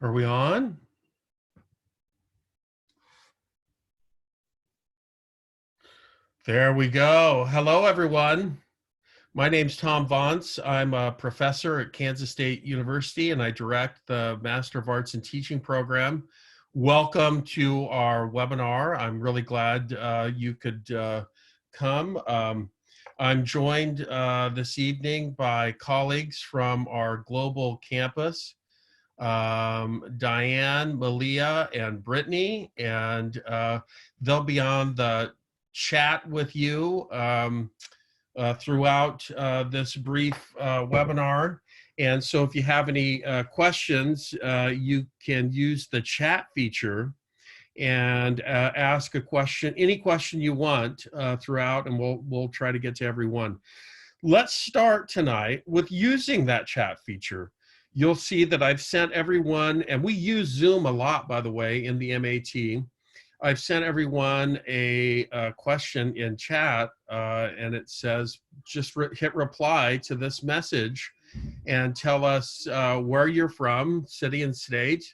Are we on? There we go. Hello, everyone. My name's Tom Vance. I'm a professor at Kansas State University, and I direct the Master of Arts in Teaching program. Welcome to our webinar. I'm really glad you could come. I'm joined this evening by colleagues from our global campus, Diane, Malia, and Brittany, and they'll be on the chat with you throughout this brief webinar. And so if you have any questions, you can use the chat feature and ask a question, any question you want throughout, and we'll try to get to everyone. Let's start tonight with using that chat feature. You'll see that I've sent everyone, and we use Zoom a lot, by the way, in the MAT. I've sent everyone a question in chat, and it says, just hit reply to this message and tell us where you're from, city and state,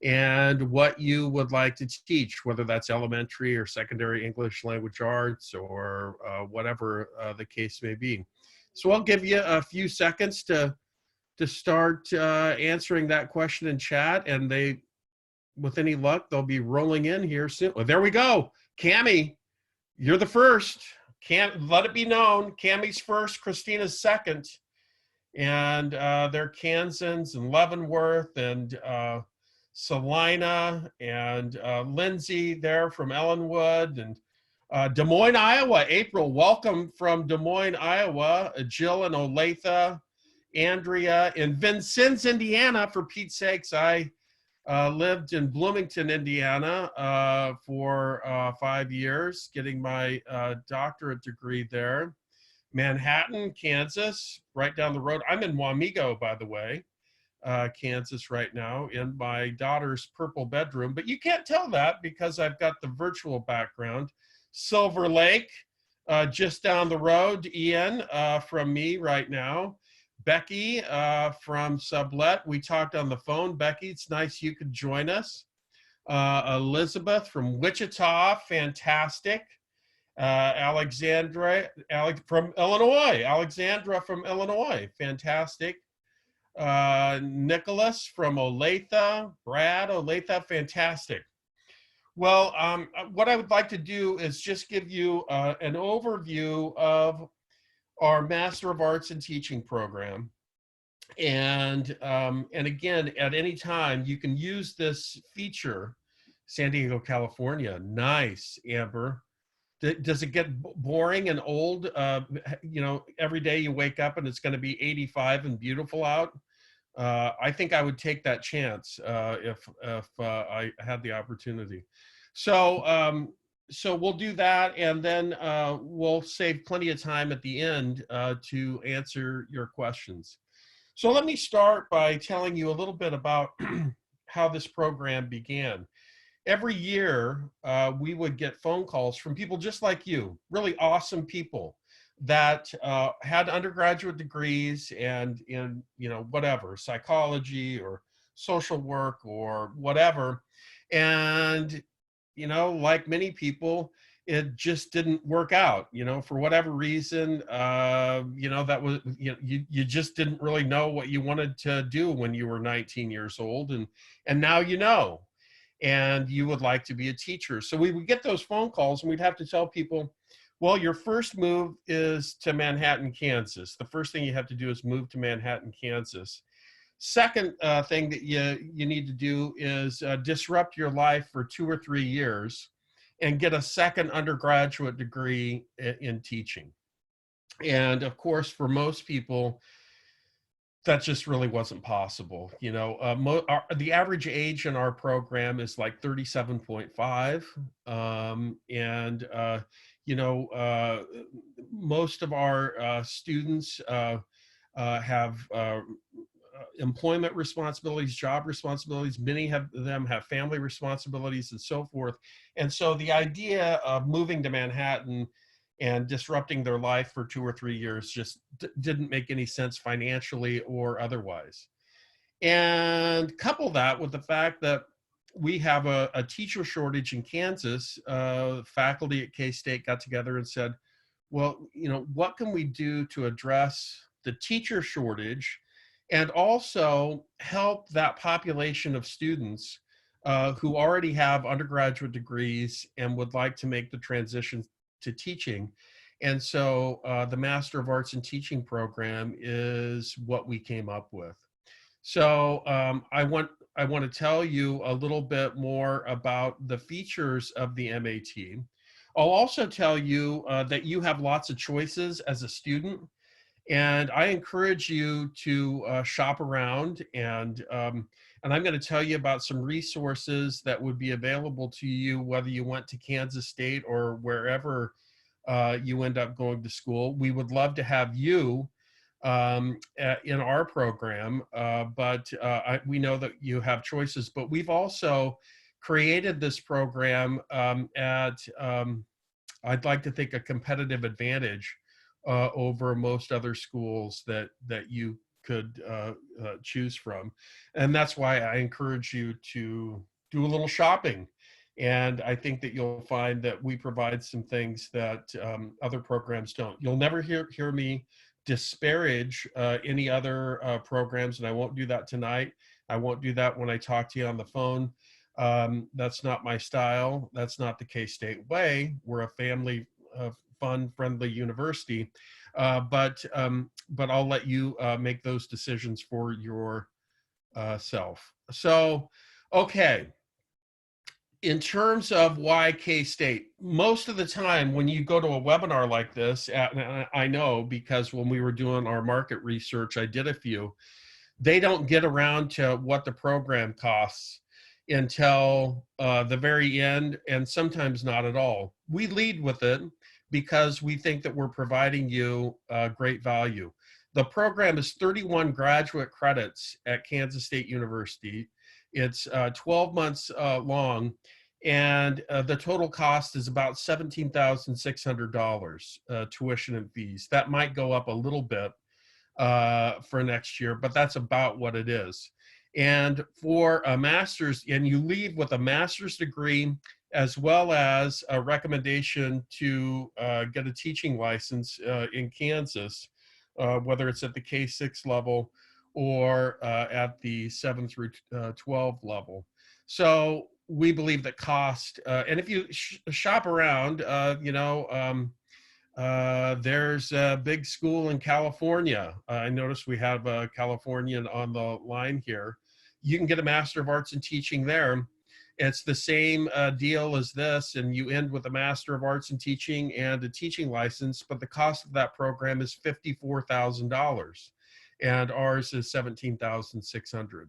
and what you would like to teach, whether that's elementary or secondary English language arts or whatever the case may be. So I'll give you a few seconds to start answering that question in chat, and with any luck, they'll be rolling in here soon. Well, there we go. Cami, you're the first. Let it be known. Cami's first, Christina's second. And they're Kansans and Leavenworth and Salina and Lindsay there from Ellenwood and Des Moines, Iowa. April, welcome from Des Moines, Iowa. Jill and Olathe, Andrea in Vincennes, Indiana. For Pete's sakes, I lived in Bloomington, Indiana for 5 years, getting my doctorate degree there. Manhattan, Kansas, right down the road. I'm in Wamego, by the way, Kansas right now, in my daughter's purple bedroom. But you can't tell that because I've got the virtual background. Silver Lake, just down the road, Ian, from me right now. Becky from Sublet. We talked on the phone. Becky, it's nice you could join us. Elizabeth from Wichita, fantastic. Alexandra from Illinois. Alexandra from Illinois, fantastic. Nicholas from Olathe. Brad, Olathe, fantastic. Well, what I would like to do is just give you an overview of our Master of Arts in Teaching program. And again, at any time, you can use this feature. San Diego, California. Nice, Amber. Does it get boring and old? Every day you wake up and it's going to be 85 and beautiful out. I think I would take that chance if I had the opportunity. So we'll do that, and then we'll save plenty of time at the end to answer your questions. So let me start by telling you a little bit about how this program began. Every year, we would get phone calls from people just like you, really awesome people that had undergraduate degrees and in, whatever, psychology or social work or whatever. And, like many people, it just didn't work out, for whatever reason, that was, you just didn't really know what you wanted to do when you were 19 years old. And now and you would like to be a teacher. So we would get those phone calls and we'd have to tell people, well, your first move is to Manhattan, Kansas. The first thing you have to do is move to Manhattan, Kansas. Second thing that you need to do is disrupt your life for 2 or 3 years and get a second undergraduate degree in teaching. And of course, for most people, that just really wasn't possible. The average age in our program is like 37.5. Most of our students have employment responsibilities, job responsibilities. Many of them have family responsibilities and so forth. And so the idea of moving to Manhattan and disrupting their life for 2 or 3 years just didn't make any sense financially or otherwise. And couple that with the fact that we have a teacher shortage in Kansas. Faculty at K-State got together and said, well, what can we do to address the teacher shortage and also help that population of students who already have undergraduate degrees and would like to make the transition to teaching. And so the Master of Arts in Teaching program is what we came up with. So I want to tell you a little bit more about the features of the MAT. I'll also tell you that you have lots of choices as a student, and I encourage you to shop around, and I'm going to tell you about some resources that would be available to you whether you went to Kansas State or wherever you end up going to school. We would love to have you in our program, but we know that you have choices. But we've also created this program at, I'd like to think, a competitive advantage over most other schools that you could choose from. And that's why I encourage you to do a little shopping. And I think that you'll find that we provide some things that other programs don't. You'll never hear me disparage any other programs, and I won't do that tonight. I won't do that when I talk to you on the phone. That's not my style. That's not the K-State way. We're a family fun, friendly university, but I'll let you make those decisions for yourself. So, okay. In terms of why K-State, most of the time when you go to a webinar like this, and I know because when we were doing our market research, I did a few, they don't get around to what the program costs until the very end, and sometimes not at all. We lead with it because we think that we're providing you great value. The program is 31 graduate credits at Kansas State University. It's 12 months long, and the total cost is about $17,600 tuition and fees. That might go up a little bit for next year, but that's about what it is. And for a master's, and you leave with a master's degree as well as a recommendation to get a teaching license in Kansas, whether it's at the K-6 level or at the 7 through 12 level. So we believe that cost, and if you shop around, there's a big school in California. I noticed we have a Californian on the line here. You can get a Master of Arts in Teaching there. It's the same deal as this, and you end with a Master of Arts in Teaching and a teaching license, but the cost of that program is $54,000, and ours is $17,600.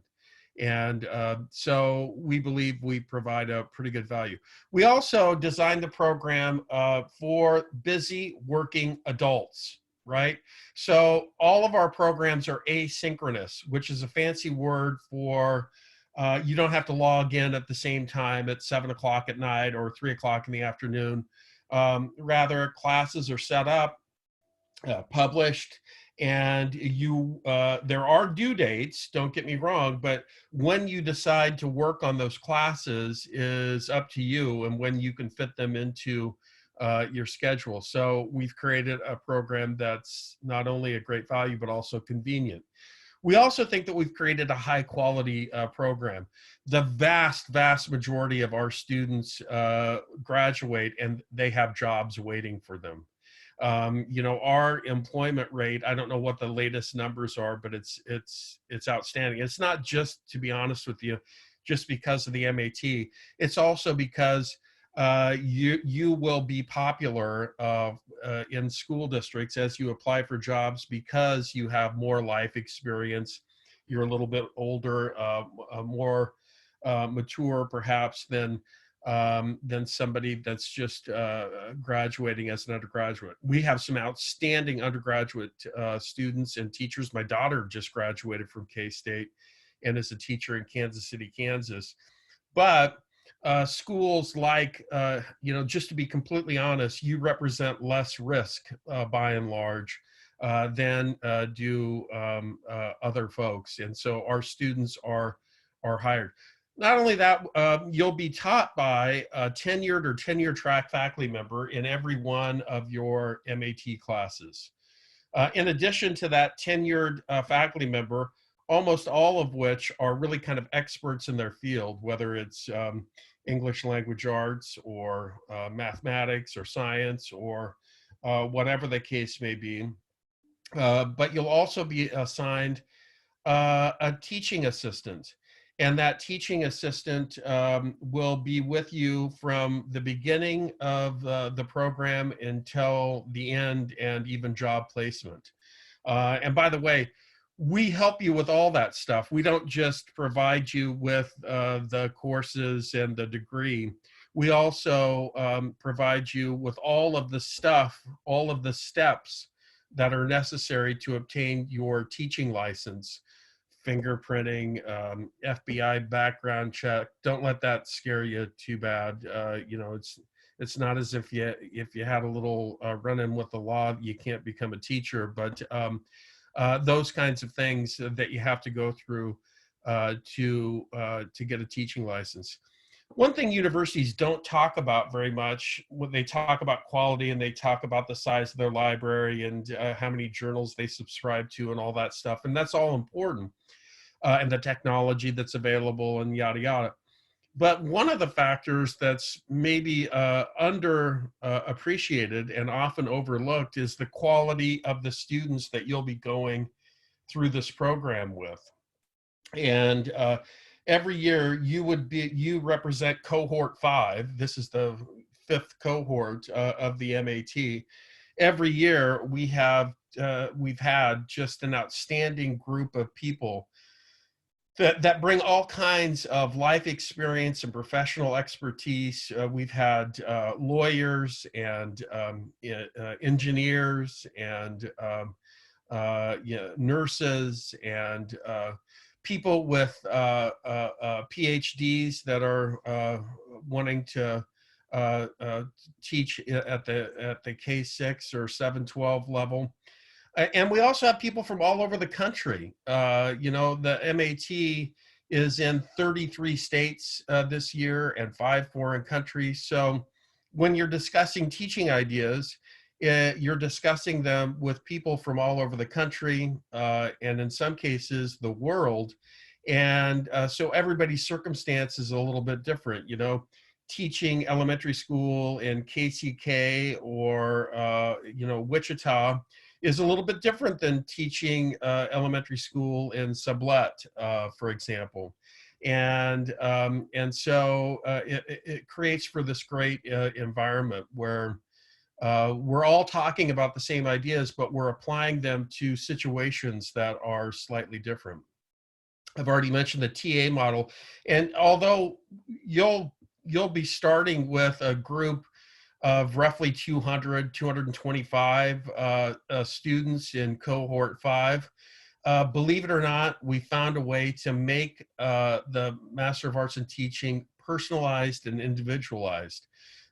And so we believe we provide a pretty good value. We also designed the program for busy working adults, right? So all of our programs are asynchronous, which is a fancy word for you don't have to log in at the same time at 7 o'clock at night or 3 o'clock in the afternoon. Rather, classes are set up, published, and there are due dates, don't get me wrong, but when you decide to work on those classes is up to you and when you can fit them into your schedule. So we've created a program that's not only a great value but also convenient. We also think that we've created a high quality program. The vast majority of our students graduate and they have jobs waiting for them. Our employment rate, I don't know what the latest numbers are, but it's outstanding. It's not just, to be honest with you, just because of the MAT. It's also because you will be popular in school districts as you apply for jobs because you have more life experience. You're a little bit older, more mature perhaps than somebody that's just graduating as an undergraduate. We have some outstanding undergraduate students and teachers. My daughter just graduated from K-State and is a teacher in Kansas City, Kansas. But schools like, just to be completely honest, you represent less risk by and large than do other folks. And so our students are hired. Not only that, you'll be taught by a tenured or tenure track faculty member in every one of your MAT classes. In addition to that tenured faculty member, almost all of which are really kind of experts in their field, whether it's English language arts or mathematics or science or whatever the case may be. But you'll also be assigned a teaching assistant. And that teaching assistant will be with you from the beginning of the program until the end and even job placement. And by the way, we help you with all that stuff. We don't just provide you with the courses and the degree. We also provide you with all of the stuff, all of the steps that are necessary to obtain your teaching license. Fingerprinting, FBI background check. Don't let that scare you too bad. You know, it's not as if you had a little run-in with the law, you can't become a teacher, but those kinds of things that you have to go through to get a teaching license. One thing universities don't talk about very much, when they talk about quality and they talk about the size of their library and how many journals they subscribe to and all that stuff, and that's all important, and the technology that's available and yada yada. But one of the factors that's maybe under appreciated and often overlooked is the quality of the students that you'll be going through this program with. And every year you represent cohort 5. This is the 5th cohort of the MAT. Every year we've had just an outstanding group of people that bring all kinds of life experience and professional expertise. We've had lawyers and engineers and nurses and people with PhDs that are wanting to teach at the K6 or 712 level. And we also have people from all over the country. You know, the MAT is in 33 states this year and 5 foreign countries. So when you're discussing teaching ideas, you're discussing them with people from all over the country and in some cases the world. And so everybody's circumstance is a little bit different. You know, teaching elementary school in KCK or, you know, Wichita is a little bit different than teaching elementary school in Sublette, for example. And so it creates for this great environment where we're all talking about the same ideas, but we're applying them to situations that are slightly different. I've already mentioned the TA model, and although you'll be starting with a group of roughly 200, 225 students in cohort 5. Believe it or not, we found a way to make the Master of Arts in Teaching personalized and individualized.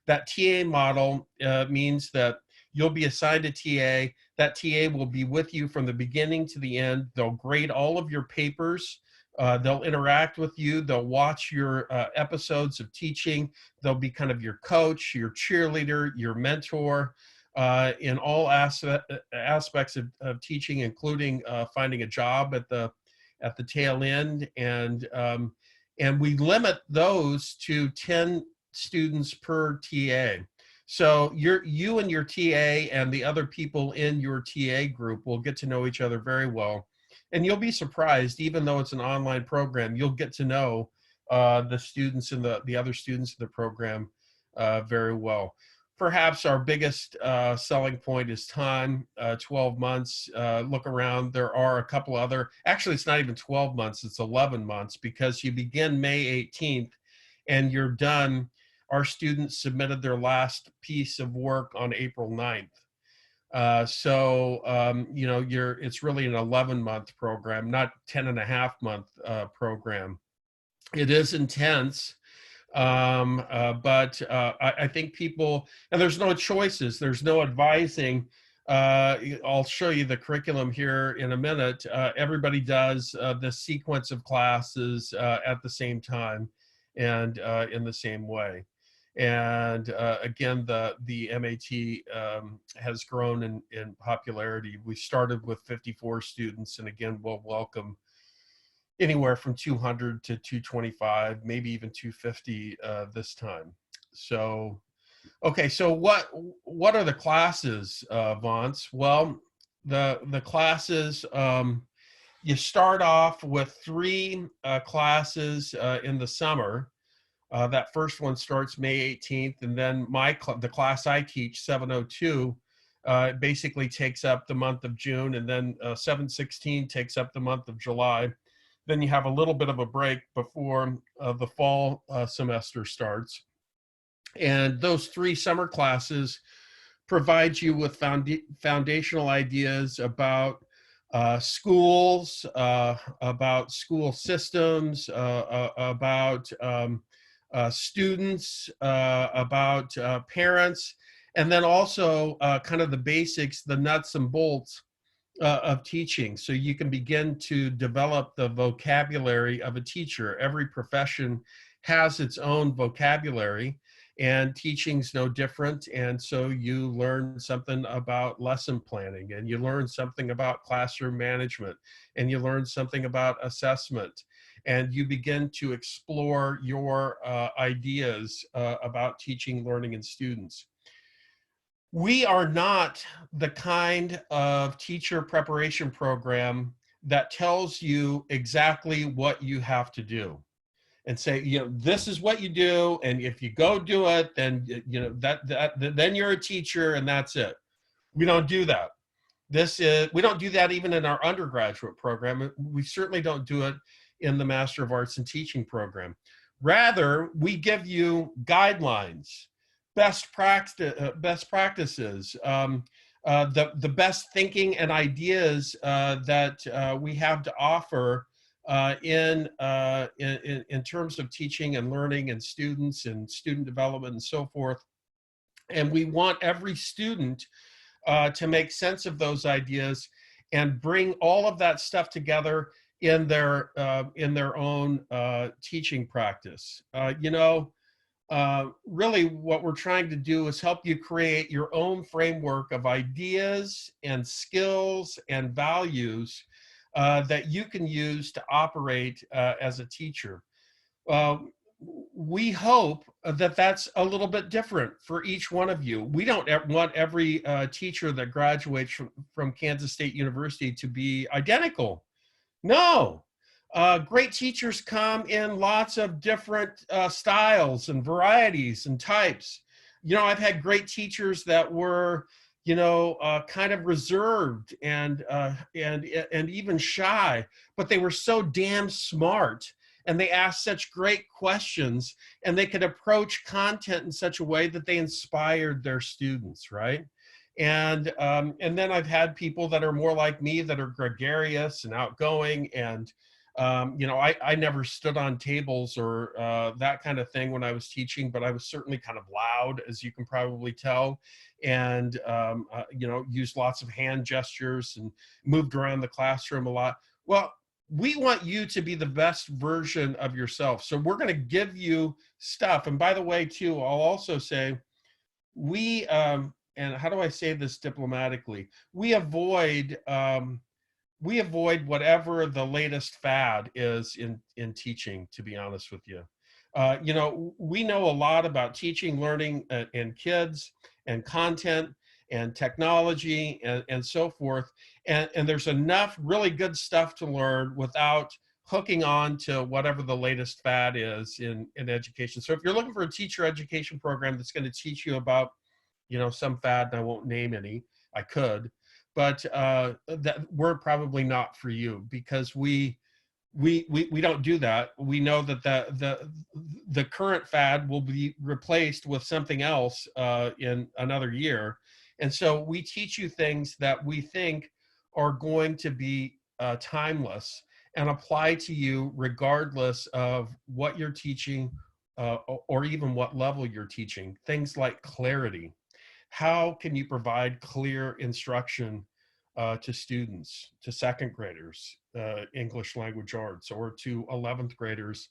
That TA model means that you'll be assigned a TA. That TA will be with you from the beginning to the end. They'll grade all of your papers. They'll interact with you. They'll watch your episodes of teaching. They'll be kind of your coach, your cheerleader, your mentor in all aspects of teaching, including finding a job at the tail end. And we limit those to 10 students per TA. So you and your TA and the other people in your TA group will get to know each other very well. And you'll be surprised, even though it's an online program, you'll get to know the students and the other students in the program very well. Perhaps our biggest selling point is time, 12 months. Look around, there are a couple other, actually it's not even 12 months, it's 11 months because you begin May 18th and you're done. Our students submitted their last piece of work on April 9th. You know, it's really an 11-month program, not 10.5-month program. It is intense, but I think people, and there's no choices, there's no advising I'll show you the curriculum here in a minute. Everybody does the sequence of classes at the same time and in the same way. And again, the MAT has grown in popularity. We started with 54 students, and again, we'll welcome anywhere from 200 to 225, maybe even 250 this time. So, okay, so what are the classes, Vance? Well, the classes, you start off with 3 classes in the summer. That first one starts May 18th, and then the class I teach, 702, basically takes up the month of June, and then 716 takes up the month of July. Then you have a little bit of a break before the fall semester starts. And those 3 summer classes provide you with foundational ideas about schools, about school systems, about students, about parents, and then also kind of the basics, the nuts and bolts of teaching, so you can begin to develop the vocabulary of a teacher. Every profession has its own vocabulary, and teaching's no different. And so you learn something about lesson planning, and you learn something about classroom management, and you learn something about assessment, and you begin to explore your ideas about teaching, learning, and students. We are not the kind of teacher preparation program that tells you exactly what you have to do and say, this is what you do, and if you go do it, then then you're a teacher and that's it. We don't do that. We don't do that even in our undergraduate program. We certainly don't do it in the Master of Arts in Teaching program. Rather, we give you guidelines, best practices, the best thinking and ideas that we have to offer in terms of teaching and learning and students and student development and so forth. And we want every student to make sense of those ideas and bring all of that stuff together in their own teaching practice. Really what we're trying to do is help you create your own framework of ideas and skills and values that you can use to operate as a teacher. We hope that that's a little bit different for each one of you. We don't want every teacher that graduates from Kansas State University to be identical. No. Great teachers come in lots of different styles and varieties and types. I've had great teachers that were, kind of reserved and even shy, but they were so damn smart, and they asked such great questions, and they could approach content in such a way that they inspired their students, right? And then I've had people that are more like me, that are gregarious and outgoing, and I never stood on tables or that kind of thing when I was teaching, but I was certainly kind of loud, as you can probably tell, and used lots of hand gestures and moved around the classroom a lot. Well, we want you to be the best version of yourself. So we're going to give you stuff. And by the way, too, I'll also say we, and how do I say this diplomatically? We avoid whatever the latest fad is in teaching, to be honest with you. We know a lot about teaching, learning, and kids, and content, and technology, and so forth. And there's enough really good stuff to learn without hooking on to whatever the latest fad is in education. So if you're looking for a teacher education program that's going to teach you about, some fad, and I won't name any, I could, but that we're probably not for you, because we don't do that. We know that the current fad will be replaced with something else in another year. And so we teach you things that we think are going to be timeless and apply to you regardless of what you're teaching or even what level you're teaching. Things like clarity. how can you provide clear instruction to students, to second graders, English language arts, or to 11th graders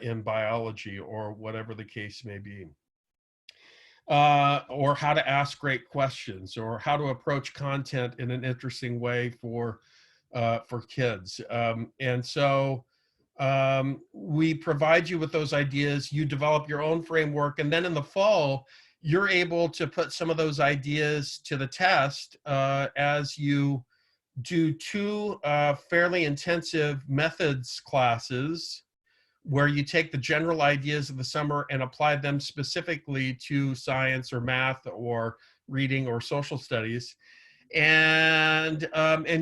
in biology, or whatever the case may be. Or how to ask great questions, or how to approach content in an interesting way for kids. And so we provide you with those ideas. You develop your own framework, and then in the fall, you're able to put some of those ideas to the test as you do two fairly intensive methods classes, where you take the general ideas of the summer and apply them specifically to science or math or reading or social studies. And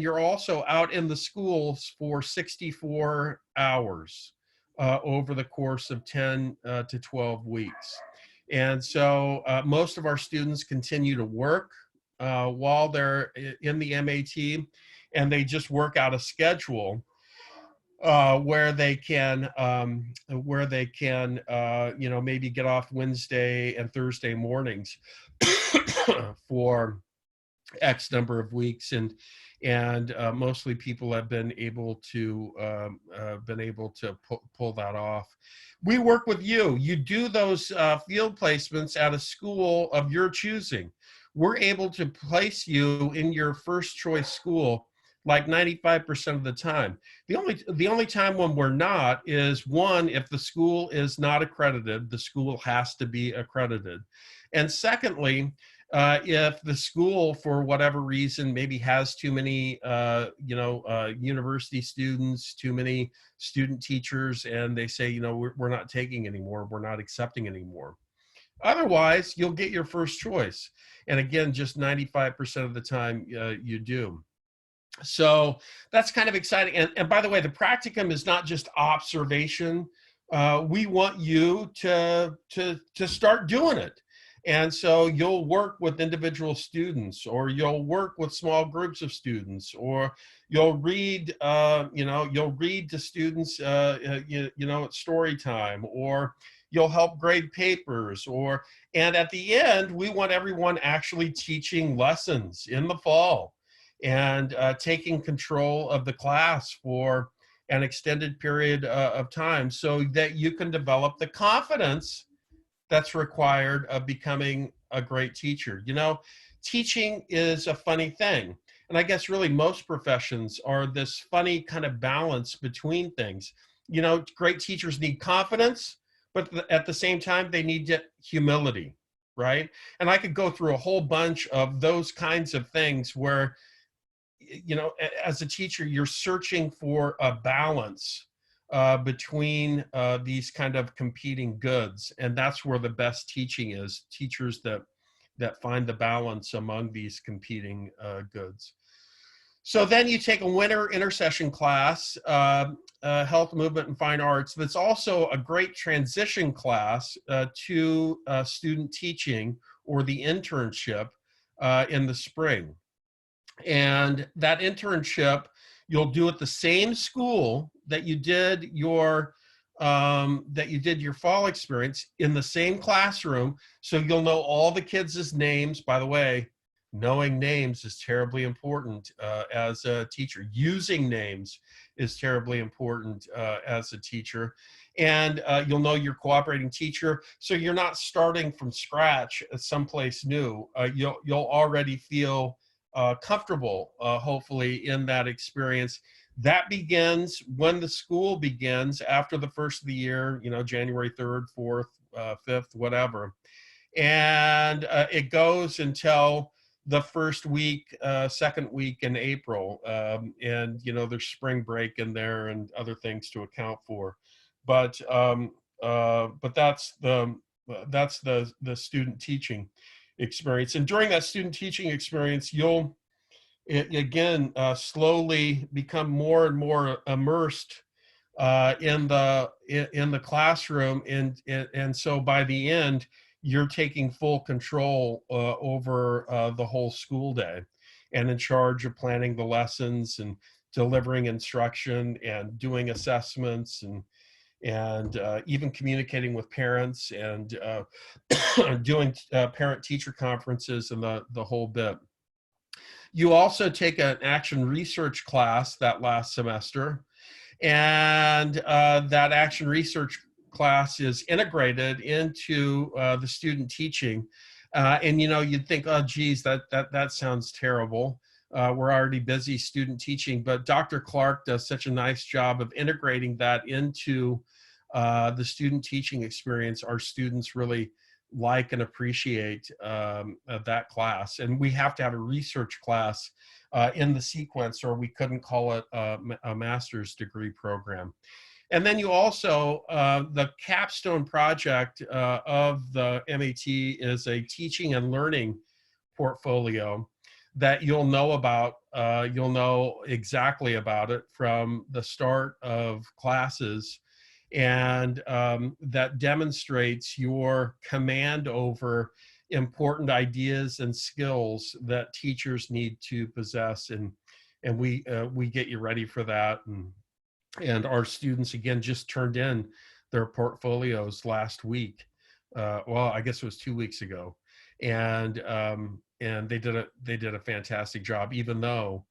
you're also out in the schools for 64 hours over the course of 10 to 12 weeks. And so most of our students continue to work while they're in the MAT, and they just work out a schedule where they can maybe get off Wednesday and Thursday mornings for X number of weeks, and mostly people have been able to pull that off. We work with you. You do those field placements at a school of your choosing. We're able to place you in your first choice school like 95% of the time. The only time when we're not is, one, if the school is not accredited, the school has to be accredited. And secondly, if the school, for whatever reason, maybe has too many, university students, too many student teachers, and they say, we're not taking anymore, we're not accepting anymore. Otherwise, you'll get your first choice. And again, just 95% of the time you do. So that's kind of exciting. And by the way, the practicum is not just observation. We want you to start doing it. And so you'll work with individual students, or you'll work with small groups of students, or you'll read, you'll read to students, at story time, or you'll help grade papers, and at the end, we want everyone actually teaching lessons in the fall and taking control of the class for an extended period of time, so that you can develop the confidence that's required of becoming a great teacher. Teaching is a funny thing. And I guess really most professions are this funny kind of balance between things. Great teachers need confidence, but at the same time, they need humility, right? And I could go through a whole bunch of those kinds of things where, as a teacher, you're searching for a balance between these kind of competing goods. And that's where the best teaching is, teachers that find the balance among these competing goods. So then you take a winter intersession class, health, movement, and fine arts. That's also a great transition class to student teaching or the internship in the spring. And that internship, you'll do at the same school that you did your fall experience, in the same classroom. So you'll know all the kids' names. By the way, knowing names is terribly important as a teacher. Using names is terribly important as a teacher. And you'll know your cooperating teacher. So you're not starting from scratch at someplace new. You'll already feel comfortable, hopefully, in that experience. That begins when the school begins, after the first of the year, January 3rd, 4th, 5th, whatever. And it goes until the first week, second week in April. And, there's spring break in there and other things to account for. But that's the student teaching experience. And during that student teaching experience, you'll again slowly become more and more immersed in the classroom, and so by the end, you're taking full control over the whole school day, and in charge of planning the lessons and delivering instruction and doing assessments and even communicating with parents and doing parent-teacher conferences and the whole bit. You also take an action research class that last semester, and that action research class is integrated into the student teaching. And you'd think, oh, geez, that sounds terrible. We're already busy student teaching, but Dr. Clark does such a nice job of integrating that into the student teaching experience. Our students really like and appreciate that class. And we have to have a research class in the sequence, or we couldn't call it a master's degree program. And then you also, the Capstone Project of the MAT is a teaching and learning portfolio that you'll know about. You'll know exactly about it from the start of classes, and that demonstrates your command over important ideas and skills that teachers need to possess. And we get you ready for that. And our students, again, just turned in their portfolios last week. Well, I guess it was 2 weeks ago. And they did a fantastic job, even though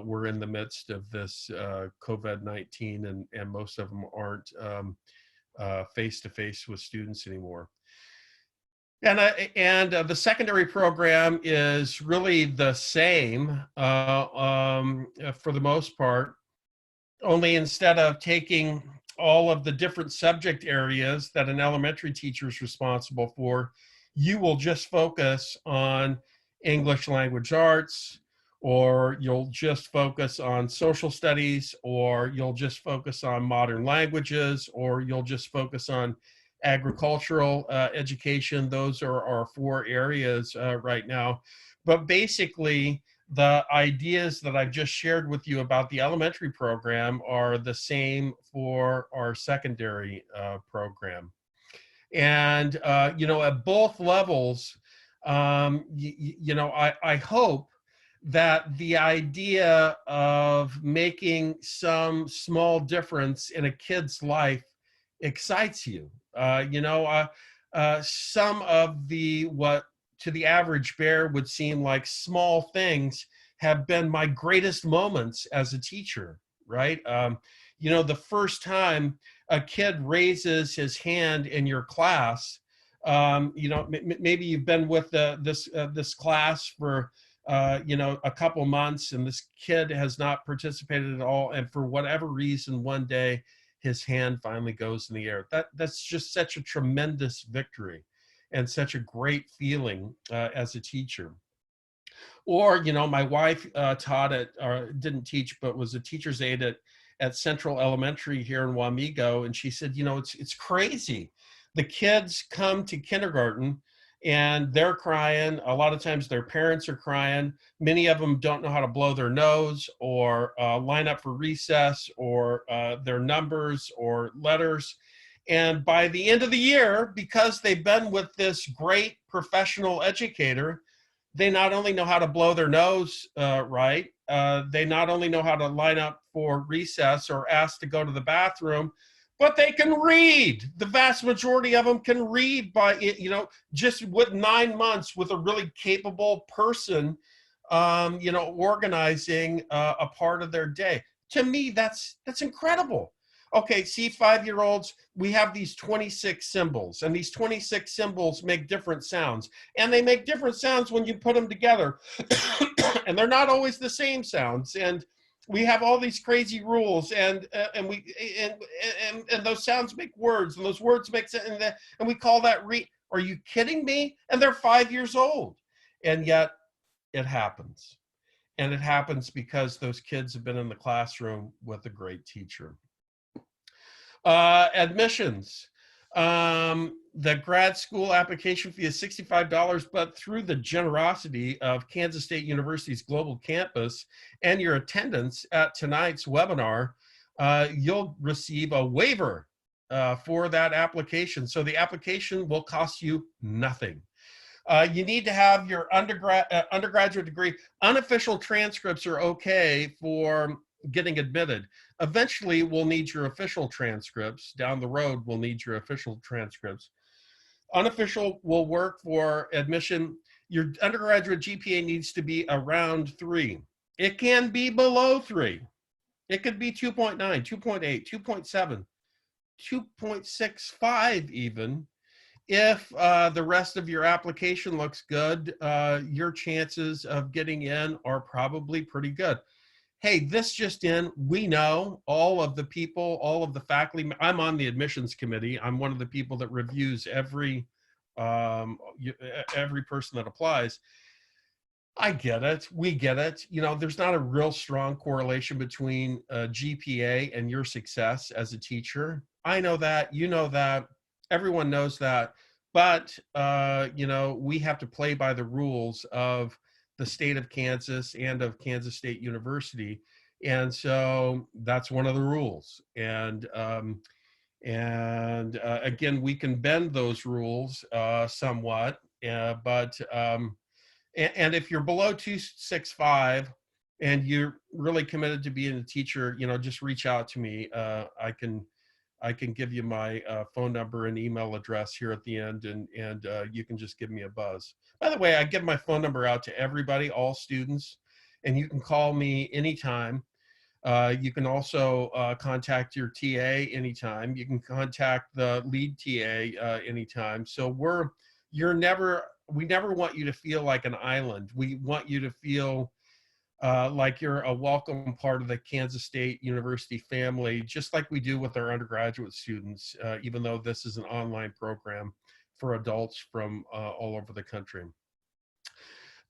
we're in the midst of this COVID-19, and most of them aren't face-to-face with students anymore. And the secondary program is really the same for the most part, only instead of taking all of the different subject areas that an elementary teacher is responsible for, you will just focus on English language arts, or you'll just focus on social studies, or you'll just focus on modern languages, or you'll just focus on agricultural education. Those are our 4 areas right now. But basically, the ideas that I've just shared with you about the elementary program are the same for our secondary program. And, at both levels, I hope that the idea of making some small difference in a kid's life excites you. Some of what to the average bear would seem like small things have been my greatest moments as a teacher, right? The first time a kid raises his hand in your class, maybe you've been with this class for a couple months, and this kid has not participated at all, and for whatever reason, one day his hand finally goes in the air. That's just such a tremendous victory and such a great feeling as a teacher. Or, my wife taught or didn't teach, but was a teacher's aide at Central Elementary here in Wamego. And she said, it's crazy. The kids come to kindergarten and they're crying. A lot of times their parents are crying. Many of them don't know how to blow their nose or line up for recess, or their numbers or letters. And by the end of the year, because they've been with this great professional educator, they not only know how to blow their nose right, they not only know how to line up for recess or ask to go to the bathroom, but they can read. The vast majority of them can read just with 9 months with a really capable person, organizing a part of their day. To me, that's incredible. Okay, see, 5-year-olds, we have these 26 symbols, and these 26 symbols make different sounds, and they make different sounds when you put them together, and they're not always the same sounds. And we have all these crazy rules, and those sounds make words, and those words make sense, and we call that Are you kidding me? And they're 5 years old, and yet it happens, and it happens because those kids have been in the classroom with a great teacher. Admissions. The grad school application fee is $65, but through the generosity of Kansas State University's global campus and your attendance at tonight's webinar, you'll receive a waiver for that application. So the application will cost you nothing. You need to have your undergraduate degree. Unofficial transcripts are okay for getting admitted. Eventually, we'll need your official transcripts. Down the road, we'll need your official transcripts. Unofficial will work for admission. Your undergraduate GPA needs to be around 3. It can be below 3. It could be 2.9, 2.8, 2.7, 2.65 even. If the rest of your application looks good, your chances of getting in are probably pretty good. Hey, this just in, we know all of the people, all of the faculty. I'm on the admissions committee. I'm one of the people that reviews every person that applies. I get it. We get it. You know, there's not a real strong correlation between GPA and your success as a teacher. I know that. You know that. Everyone knows that. But, you know, we have to play by the rules of the state of Kansas and of Kansas State University. And so that's one of the rules. And again, we can bend those rules somewhat, but and if you're below 265 and you're really committed to being a teacher, you know, just reach out to me. I can give you my phone number and email address here at the end, and you can just give me a buzz. By the way, I give my phone number out to everybody, all students, and you can call me anytime. You can also contact your TA anytime. You can contact the lead TA anytime. So we never want you to feel like an island. We want you to feel like you're a welcome part of the Kansas State University family, just like we do with our undergraduate students, even though this is an online program for adults from all over the country.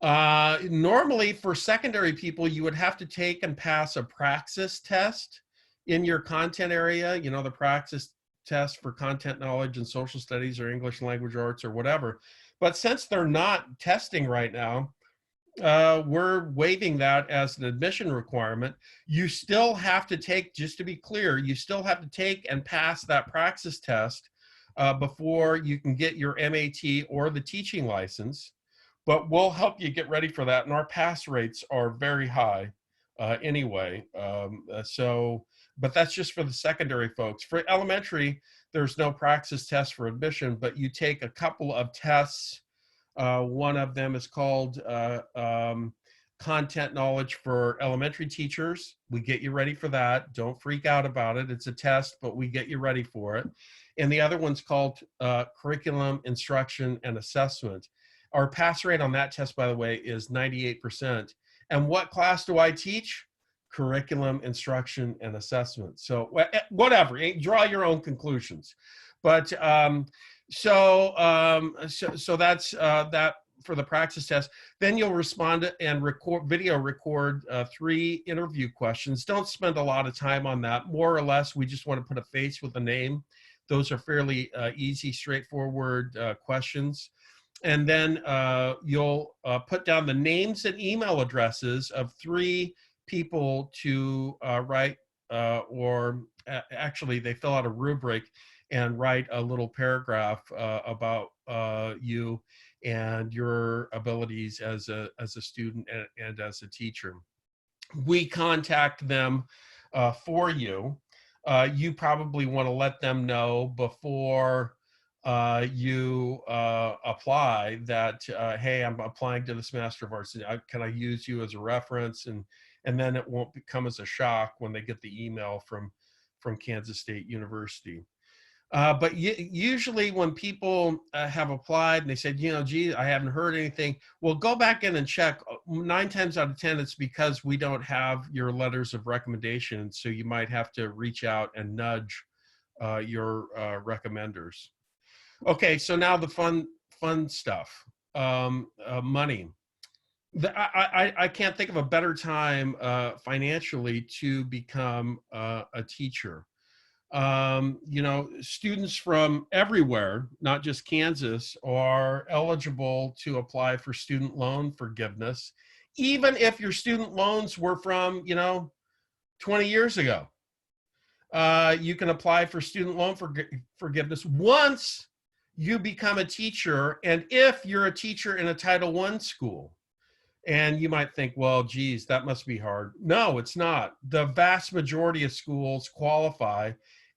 Normally for secondary people, you would have to take and pass a praxis test in your content area, you know, the praxis test for content knowledge and social studies or English language arts or whatever. But since they're not testing right now, we're waiving that as an admission requirement. You still have to take, just to be clear, you still have to take and pass that praxis test before you can get your MAT or the teaching license. But we'll help you get ready for that. And our pass rates are very high anyway. But that's just for the secondary folks. For elementary, there's no praxis test for admission, but you take a couple of tests. One of them is called content knowledge for elementary teachers. We get you ready for that. Don't freak out about it. It's a test, but we get you ready for it. And the other one's called curriculum, instruction, and assessment. Our pass rate on that test, by the way, is 98%. And what class do I teach? Curriculum, instruction, and assessment. So whatever, draw your own conclusions. But so that's that for the praxis test. Then you'll respond and video record 3 interview questions. Don't spend a lot of time on that. More or less, we just want to put a face with a name. Those are fairly easy, straightforward questions. And then you'll put down the names and email addresses of 3 people to write, or actually they fill out a rubric and write a little paragraph about you and your abilities as a student and as a teacher. We contact them for you. You probably want to let them know before you apply that, hey, I'm applying to this Master of Arts. Can I use you as a reference? And then it won't come as a shock when they get the email from Kansas State University. But usually when people have applied and they said, you know, gee, I haven't heard anything, well, go back in and check. 9 times out of 10, it's because we don't have your letters of recommendation. So you might have to reach out and nudge your recommenders. Okay, so now the fun stuff, money. I can't think of a better time financially to become a teacher. You know, students from everywhere, not just Kansas, are eligible to apply for student loan forgiveness, even if your student loans were from, you know, 20 years ago. You can apply for student loan forgiveness once you become a teacher, and if you're a teacher in a Title I school. And you might think, well, geez, that must be hard. No, it's not. The vast majority of schools qualify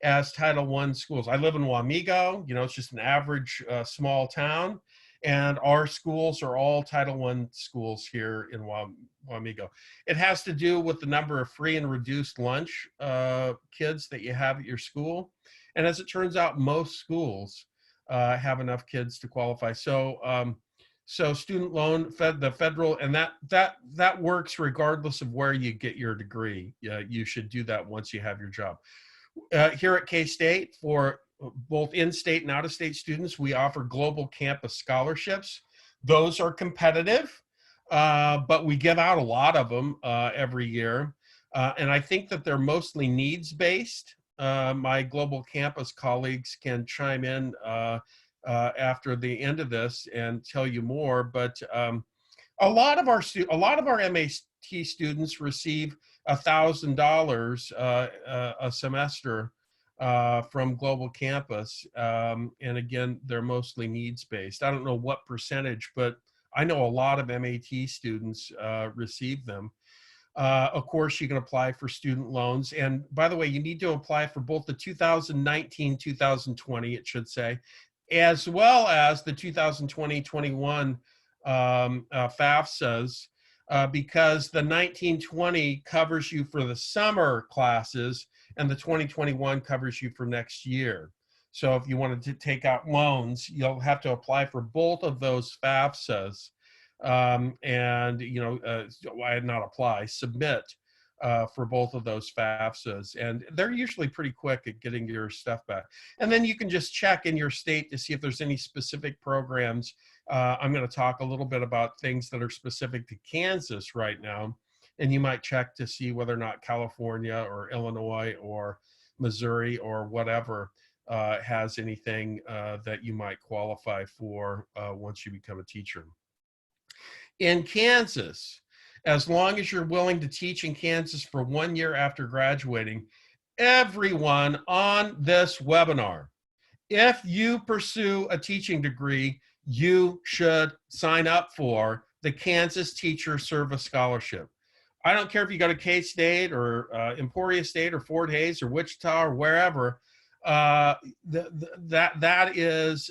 as Title I schools. I live in Wamego, it's just an average small town. And our schools are all Title I schools here in Wamego. It has to do with the number of free and reduced lunch kids that you have at your school. And as it turns out, most schools have enough kids to qualify. So student loan, the federal, and that works regardless of where you get your degree. You should do that once you have your job. Here at K-State, for both in-state and out-of-state students, we offer global campus scholarships. Those are competitive, but we give out a lot of them every year. And I think that they're mostly needs-based. My global campus colleagues can chime in after the end of this and tell you more, but a lot of our MAT students receive $1,000 a semester from Global Campus, and again, they're mostly needs-based. I don't know what percentage, but I know a lot of MAT students receive them. Of course, you can apply for student loans. And by the way, you need to apply for both the 2019-2020, it should say, as well as the 2020-21 FAFSAs, because the 1920 covers you for the summer classes and the 2021 covers you for next year. So if you wanted to take out loans, you'll have to apply for both of those FAFSAs. Submit for both of those FAFSAs. And they're usually pretty quick at getting your stuff back. And then you can just check in your state to see if there's any specific programs. I'm going to talk a little bit about things that are specific to Kansas right now. And you might check to see whether or not California or Illinois or Missouri or whatever has anything that you might qualify for once you become a teacher. In Kansas, as long as you're willing to teach in Kansas for 1 year after graduating, everyone on this webinar, if you pursue a teaching degree, you should sign up for the Kansas Teacher Service Scholarship. I don't care if you go to K-State or Emporia State or Fort Hays or Wichita or wherever, that is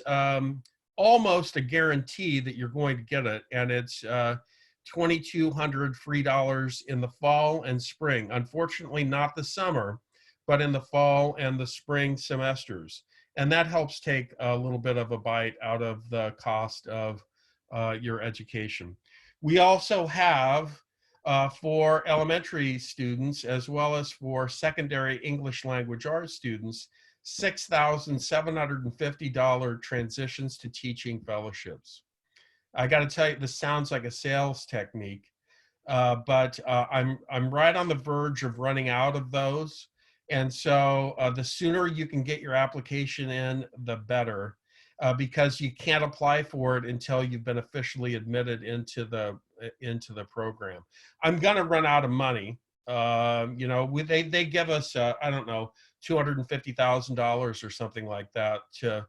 almost a guarantee that you're going to get it. And it's $2,200 free dollars in the fall and spring. Unfortunately, not the summer, but in the fall and the spring semesters. And that helps take a little bit of a bite out of the cost of your education. We also have for elementary students, as well as for secondary English language arts students, $6,750 transitions to teaching fellowships. I got to tell you, this sounds like a sales technique, but I'm right on the verge of running out of those. And so the sooner you can get your application in, the better, because you can't apply for it until you've been officially admitted into the program. I'm going to run out of money. They give us, I don't know, $250,000 or something like that to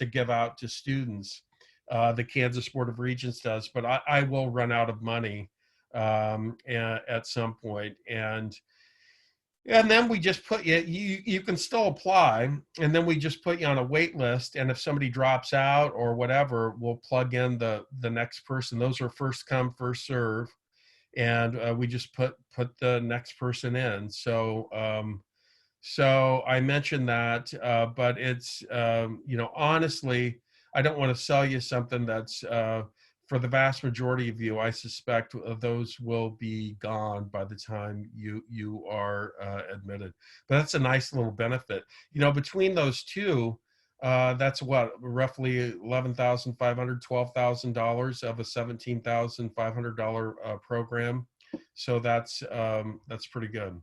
give out to students. The Kansas Board of Regents does, but I will run out of money at some point. And then we just put you can still apply, and then we just put you on a wait list. And if somebody drops out or whatever, we'll plug in the next person. Those are first come, first serve. And we just put the next person in. So I mentioned that, but it's, honestly, I don't want to sell you something that's, for the vast majority of you, I suspect those will be gone by the time you are admitted. But that's a nice little benefit. Between those two, that's what, roughly $11,500, $12,000 of a $17,500 program. So that's pretty good.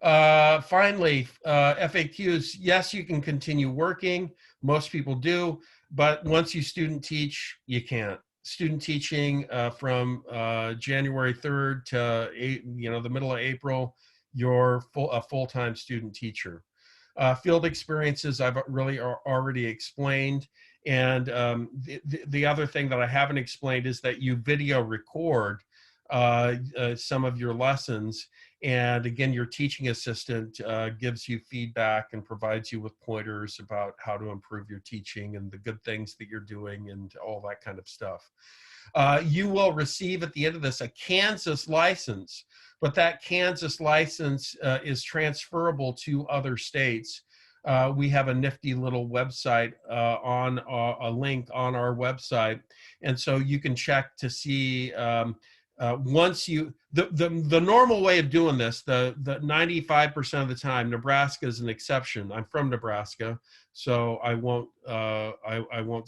Finally, FAQs. Yes, you can continue working. Most people do, but once you student teach, you can't. Student teaching from January 3rd to the middle of April, you're a full-time student teacher. Field experiences I've really already explained, And the other thing that I haven't explained is that you video record some of your lessons. And again, your teaching assistant gives you feedback and provides you with pointers about how to improve your teaching and the good things that you're doing and all that kind of stuff. You will receive at the end of this a Kansas license, but that Kansas license is transferable to other states. We have a nifty little website on a link on our website. And so you can check to see once you, the normal way of doing this, the 95% of the time, Nebraska is an exception. I'm from Nebraska, so I won't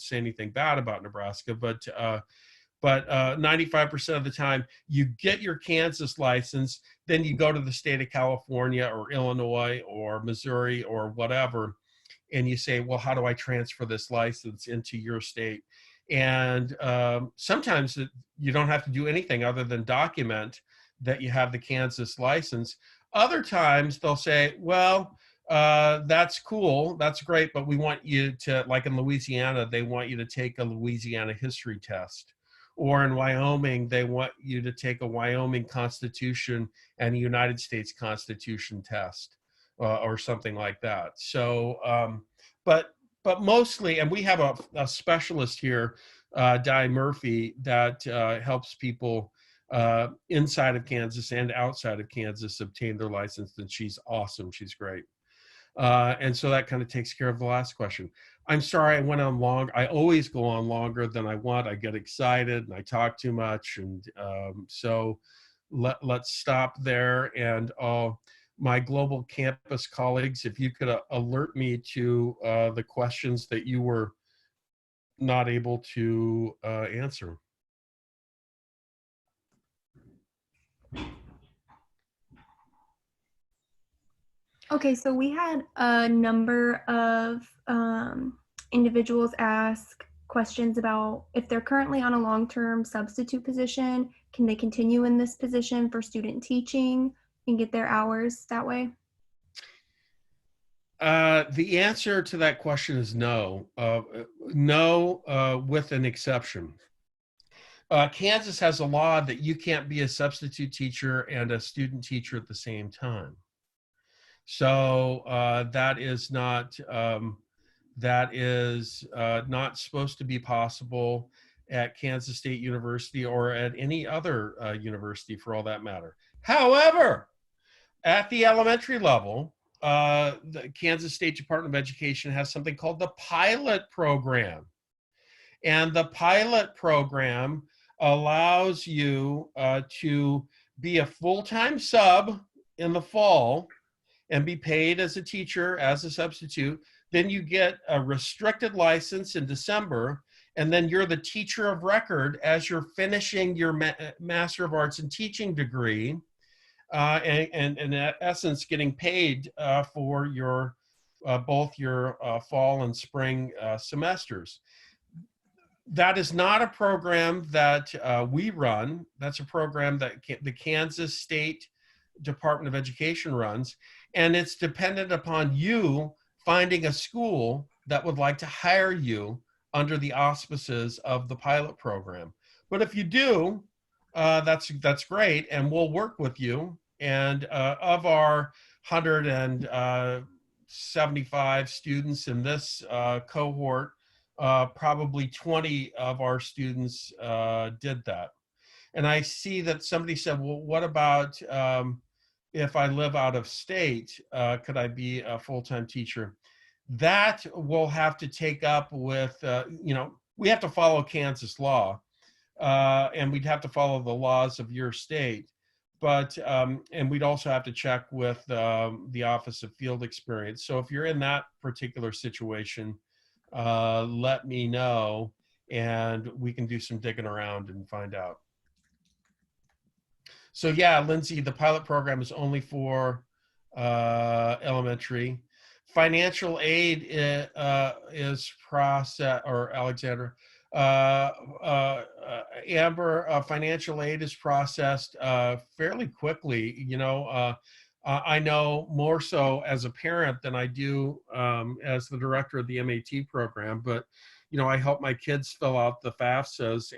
say anything bad about Nebraska, but 95% of the time you get your Kansas license, then you go to the state of California or Illinois or Missouri or whatever, and you say, well, how do I transfer this license into your state? And sometimes you don't have to do anything other than document that you have the Kansas license. Other times they'll say, well, that's cool, that's great, but we want you to, like in Louisiana, they want you to take a Louisiana history test. Or in Wyoming, they want you to take a Wyoming Constitution and a United States Constitution test, or something like that. So, but mostly, and we have a specialist here, Di Murphy, that helps people inside of Kansas and outside of Kansas obtain their license, and she's awesome. She's great. And so that kind of takes care of the last question. I'm sorry I went on long. I always go on longer than I want. I get excited and I talk too much. And so let's stop there. And my global campus colleagues, if you could alert me to the questions that you were not able to answer. Okay, so we had a number of individuals ask questions about if they're currently on a long-term substitute position, can they continue in this position for student teaching and get their hours that way? The answer to that question is no. No, with an exception. Kansas has a law that you can't be a substitute teacher and a student teacher at the same time. So that is not not supposed to be possible at Kansas State University or at any other university for all that matter. However, at the elementary level, the Kansas State Department of Education has something called the pilot program. And the pilot program allows you to be a full-time sub in the fall and be paid as a teacher, as a substitute. Then you get a restricted license in December, and then you're the teacher of record as you're finishing your Master of Arts in Teaching degree, and in essence getting paid for your both your fall and spring semesters. That is not a program that we run. That's a program that the Kansas State Department of Education runs, and it's dependent upon you finding a school that would like to hire you under the auspices of the pilot program. But if you do, that's great, and we'll work with you. And of our 175 students in this cohort, probably 20 of our students did that. And I see that somebody said, well, what about if I live out of state, could I be a full-time teacher? That we'll have to take up with, we have to follow Kansas law, and we'd have to follow the laws of your state. But, and we'd also have to check with the Office of Field Experience. So if you're in that particular situation, let me know, and we can do some digging around and find out. So yeah, Lindsay, the pilot program is only for elementary. Financial aid is processed, or Alexandra, Amber, financial aid is processed fairly quickly. I know more so as a parent than I do as the director of the MAT program. But I help my kids fill out the FAFSAs,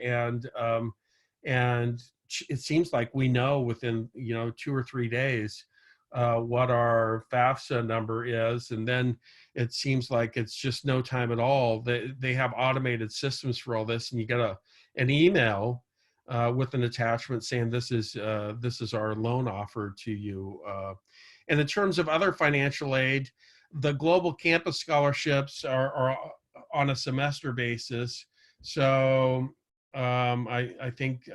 and it seems like we know within 2 or 3 days what our FAFSA number is, and then it seems like it's just no time at all. They have automated systems for all this, and you get an email with an attachment saying this is our loan offer to you. And in terms of other financial aid, the global campus scholarships are on a semester basis. So I think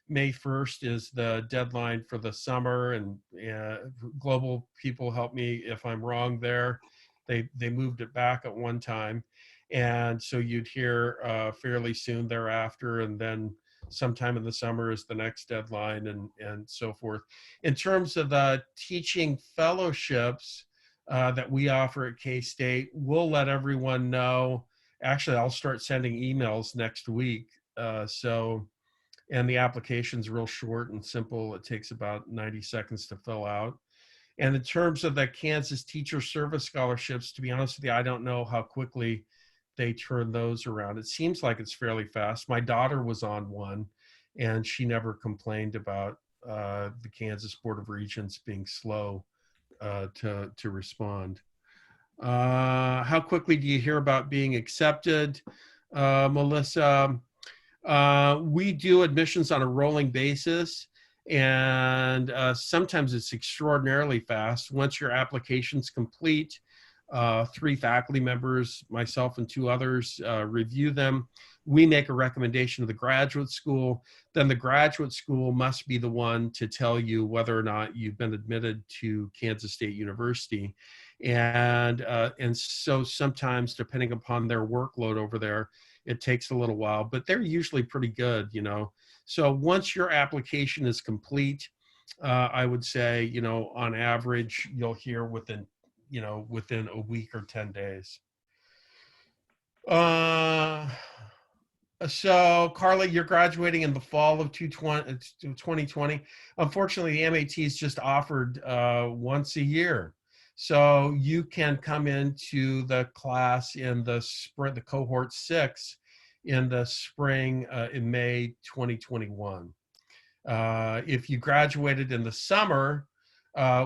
May 1st is the deadline for the summer, and global people help me if I'm wrong there. They moved it back at one time, and so you'd hear fairly soon thereafter, and then sometime in the summer is the next deadline, and so forth. In terms of the teaching fellowships that we offer at K-State, we'll let everyone know. Actually, I'll start sending emails next week. And the application's real short and simple. It takes about 90 seconds to fill out. And in terms of the Kansas Teacher Service Scholarships, to be honest with you, I don't know how quickly they turn those around. It seems like it's fairly fast. My daughter was on one, and she never complained about the Kansas Board of Regents being slow to respond. How quickly do you hear about being accepted, Melissa? We do admissions on a rolling basis, and sometimes it's extraordinarily fast. Once your application's complete, 3 faculty members, myself and 2 others, review them. We make a recommendation to the graduate school. Then the graduate school must be the one to tell you whether or not you've been admitted to Kansas State University. And so sometimes, depending upon their workload over there, it takes a little while, but they're usually pretty good. So once your application is complete, I would say, on average, you'll hear within a week or 10 days. So Carla, you're graduating in the fall of 2020. Unfortunately, the MAT is just offered once a year. So you can come into the class in the spring, the cohort 6 in the spring, in May 2021. If you graduated in the summer,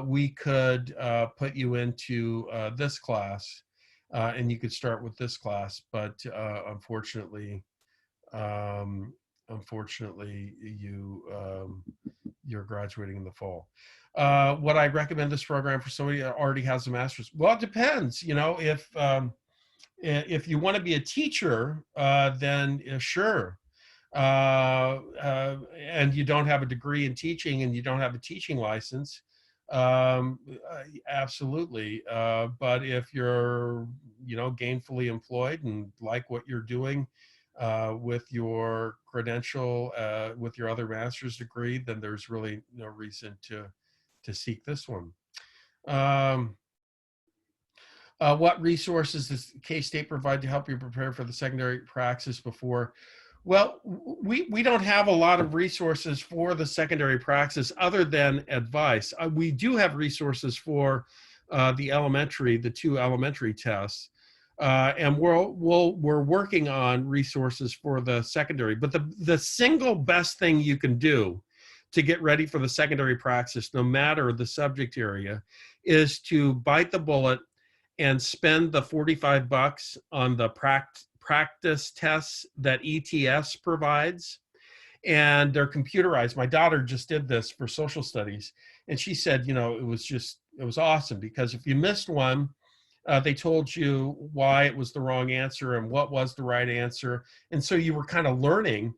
we could put you into this class, and you could start with this class. But unfortunately, you're graduating in the fall. Would I recommend this program for somebody that already has a master's? Well, it depends. If you want to be a teacher, then sure. And you don't have a degree in teaching and you don't have a teaching license, absolutely. But if you're, gainfully employed and like what you're doing with your credential, with your other master's degree, then there's really no reason to seek this one. What resources does K-State provide to help you prepare for the secondary praxis before? Well, we don't have a lot of resources for the secondary praxis other than advice. We do have resources for the 2 elementary tests, and we're working on resources for the secondary. But the single best thing you can do to get ready for the secondary praxis, no matter the subject area, is to bite the bullet and spend the $45 on the practice tests that ETS provides. And they're computerized. My daughter just did this for social studies, and she said, it was awesome, because if you missed one, they told you why it was the wrong answer and what was the right answer. And so you were kind of learning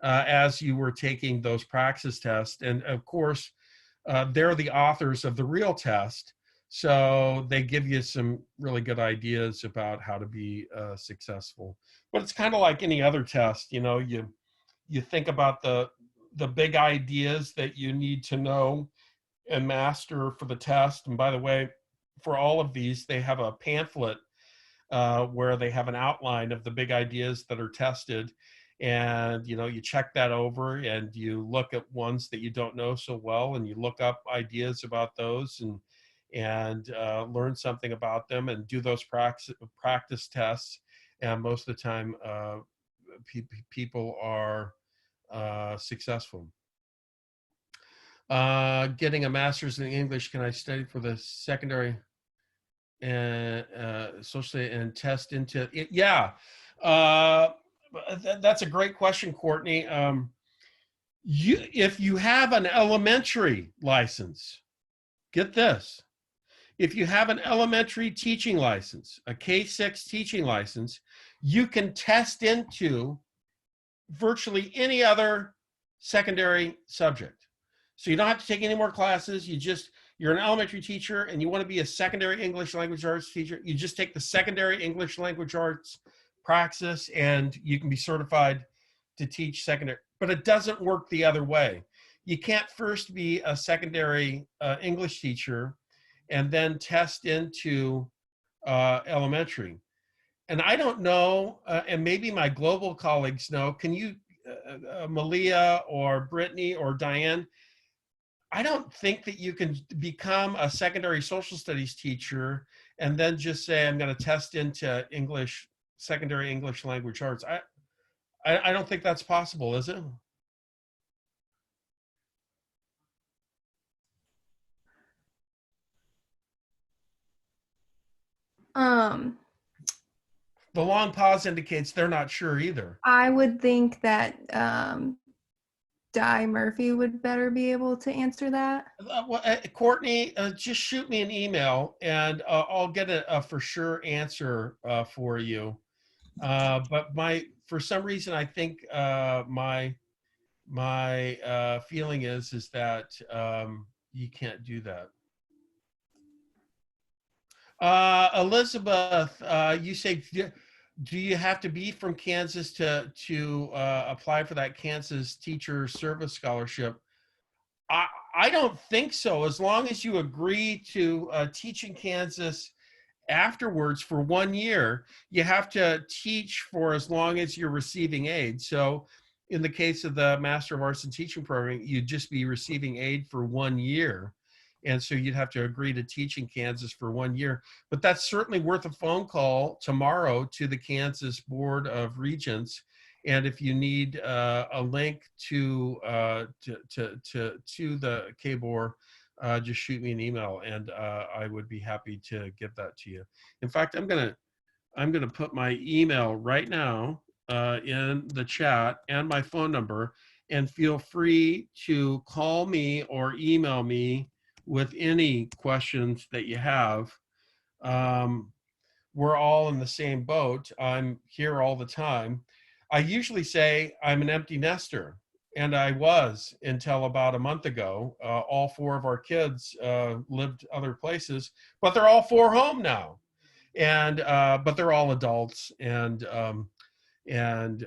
as you were taking those praxis tests. And of course, they're the authors of the real test. So they give you some really good ideas about how to be successful. But it's kind of like any other test. You think about the big ideas that you need to know and master for the test. And by the way, for all of these, they have a pamphlet where they have an outline of the big ideas that are tested. and you check that over, and you look at ones that you don't know so well, and you look up ideas about those, and learn something about them, and do those practice tests. And most of the time, people are successful. Getting a master's in English, can I study for the secondary and socially and test into it? Yeah. That's a great question, Courtney. If you have an elementary license, get this. If you have an elementary teaching license, a K-6 teaching license, you can test into virtually any other secondary subject. So you don't have to take any more classes. You're an elementary teacher and you want to be a secondary English language arts teacher. You just take the secondary English language arts praxis and you can be certified to teach secondary. But it doesn't work the other way. You can't first be a secondary English teacher and then test into elementary. And I don't know, and maybe my global colleagues know, can you, Malia or Brittany or Diane, I don't think that you can become a secondary social studies teacher and then just say, I'm going to test into English, secondary English language arts. I don't think that's possible, is it? Um, The long pause indicates they're not sure either. I would think that Di Murphy would better be able to answer that. Courtney, just shoot me an email and I'll get a for sure answer for you. But for some reason, I think my feeling is that you can't do that. Elizabeth, you say, do you have to be from Kansas to apply for that Kansas Teacher Service Scholarship? I don't think so. As long as you agree to teach in Kansas afterwards for 1 year, you have to teach for as long as you're receiving aid. So in the case of the Master of Arts in Teaching program, you'd just be receiving aid for 1 year. And so you'd have to agree to teach in Kansas for 1 year. But that's certainly worth a phone call tomorrow to the Kansas Board of Regents. And if you need a link to the KBOR, just shoot me an email and I would be happy to get that to you. In fact, I'm gonna put my email right now in the chat and my phone number, and feel free to call me or email me with any questions that you have. We're all in the same boat. I'm here all the time. I usually say I'm an empty nester, and I was until about a month ago. All 4 of our kids lived other places, but they're all 4 home now, and but they're all adults and in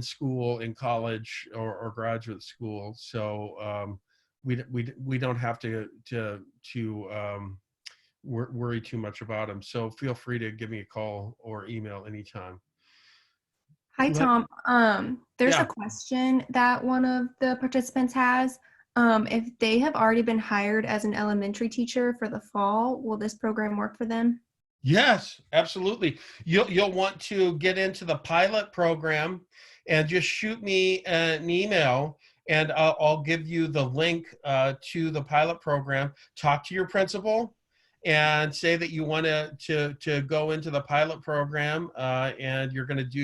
school, in college or graduate school. So we don't have to worry too much about them. So feel free to give me a call or email anytime. Hi, Tom. There's a Yeah. question that one of the participants has. If they have already been hired as an elementary teacher for the fall, will this program work for them? Yes, absolutely. You'll want to get into the pilot program and just shoot me an email and I'll give you the link to the pilot program. Talk to your principal and say that you want to go into the pilot program and you're going to do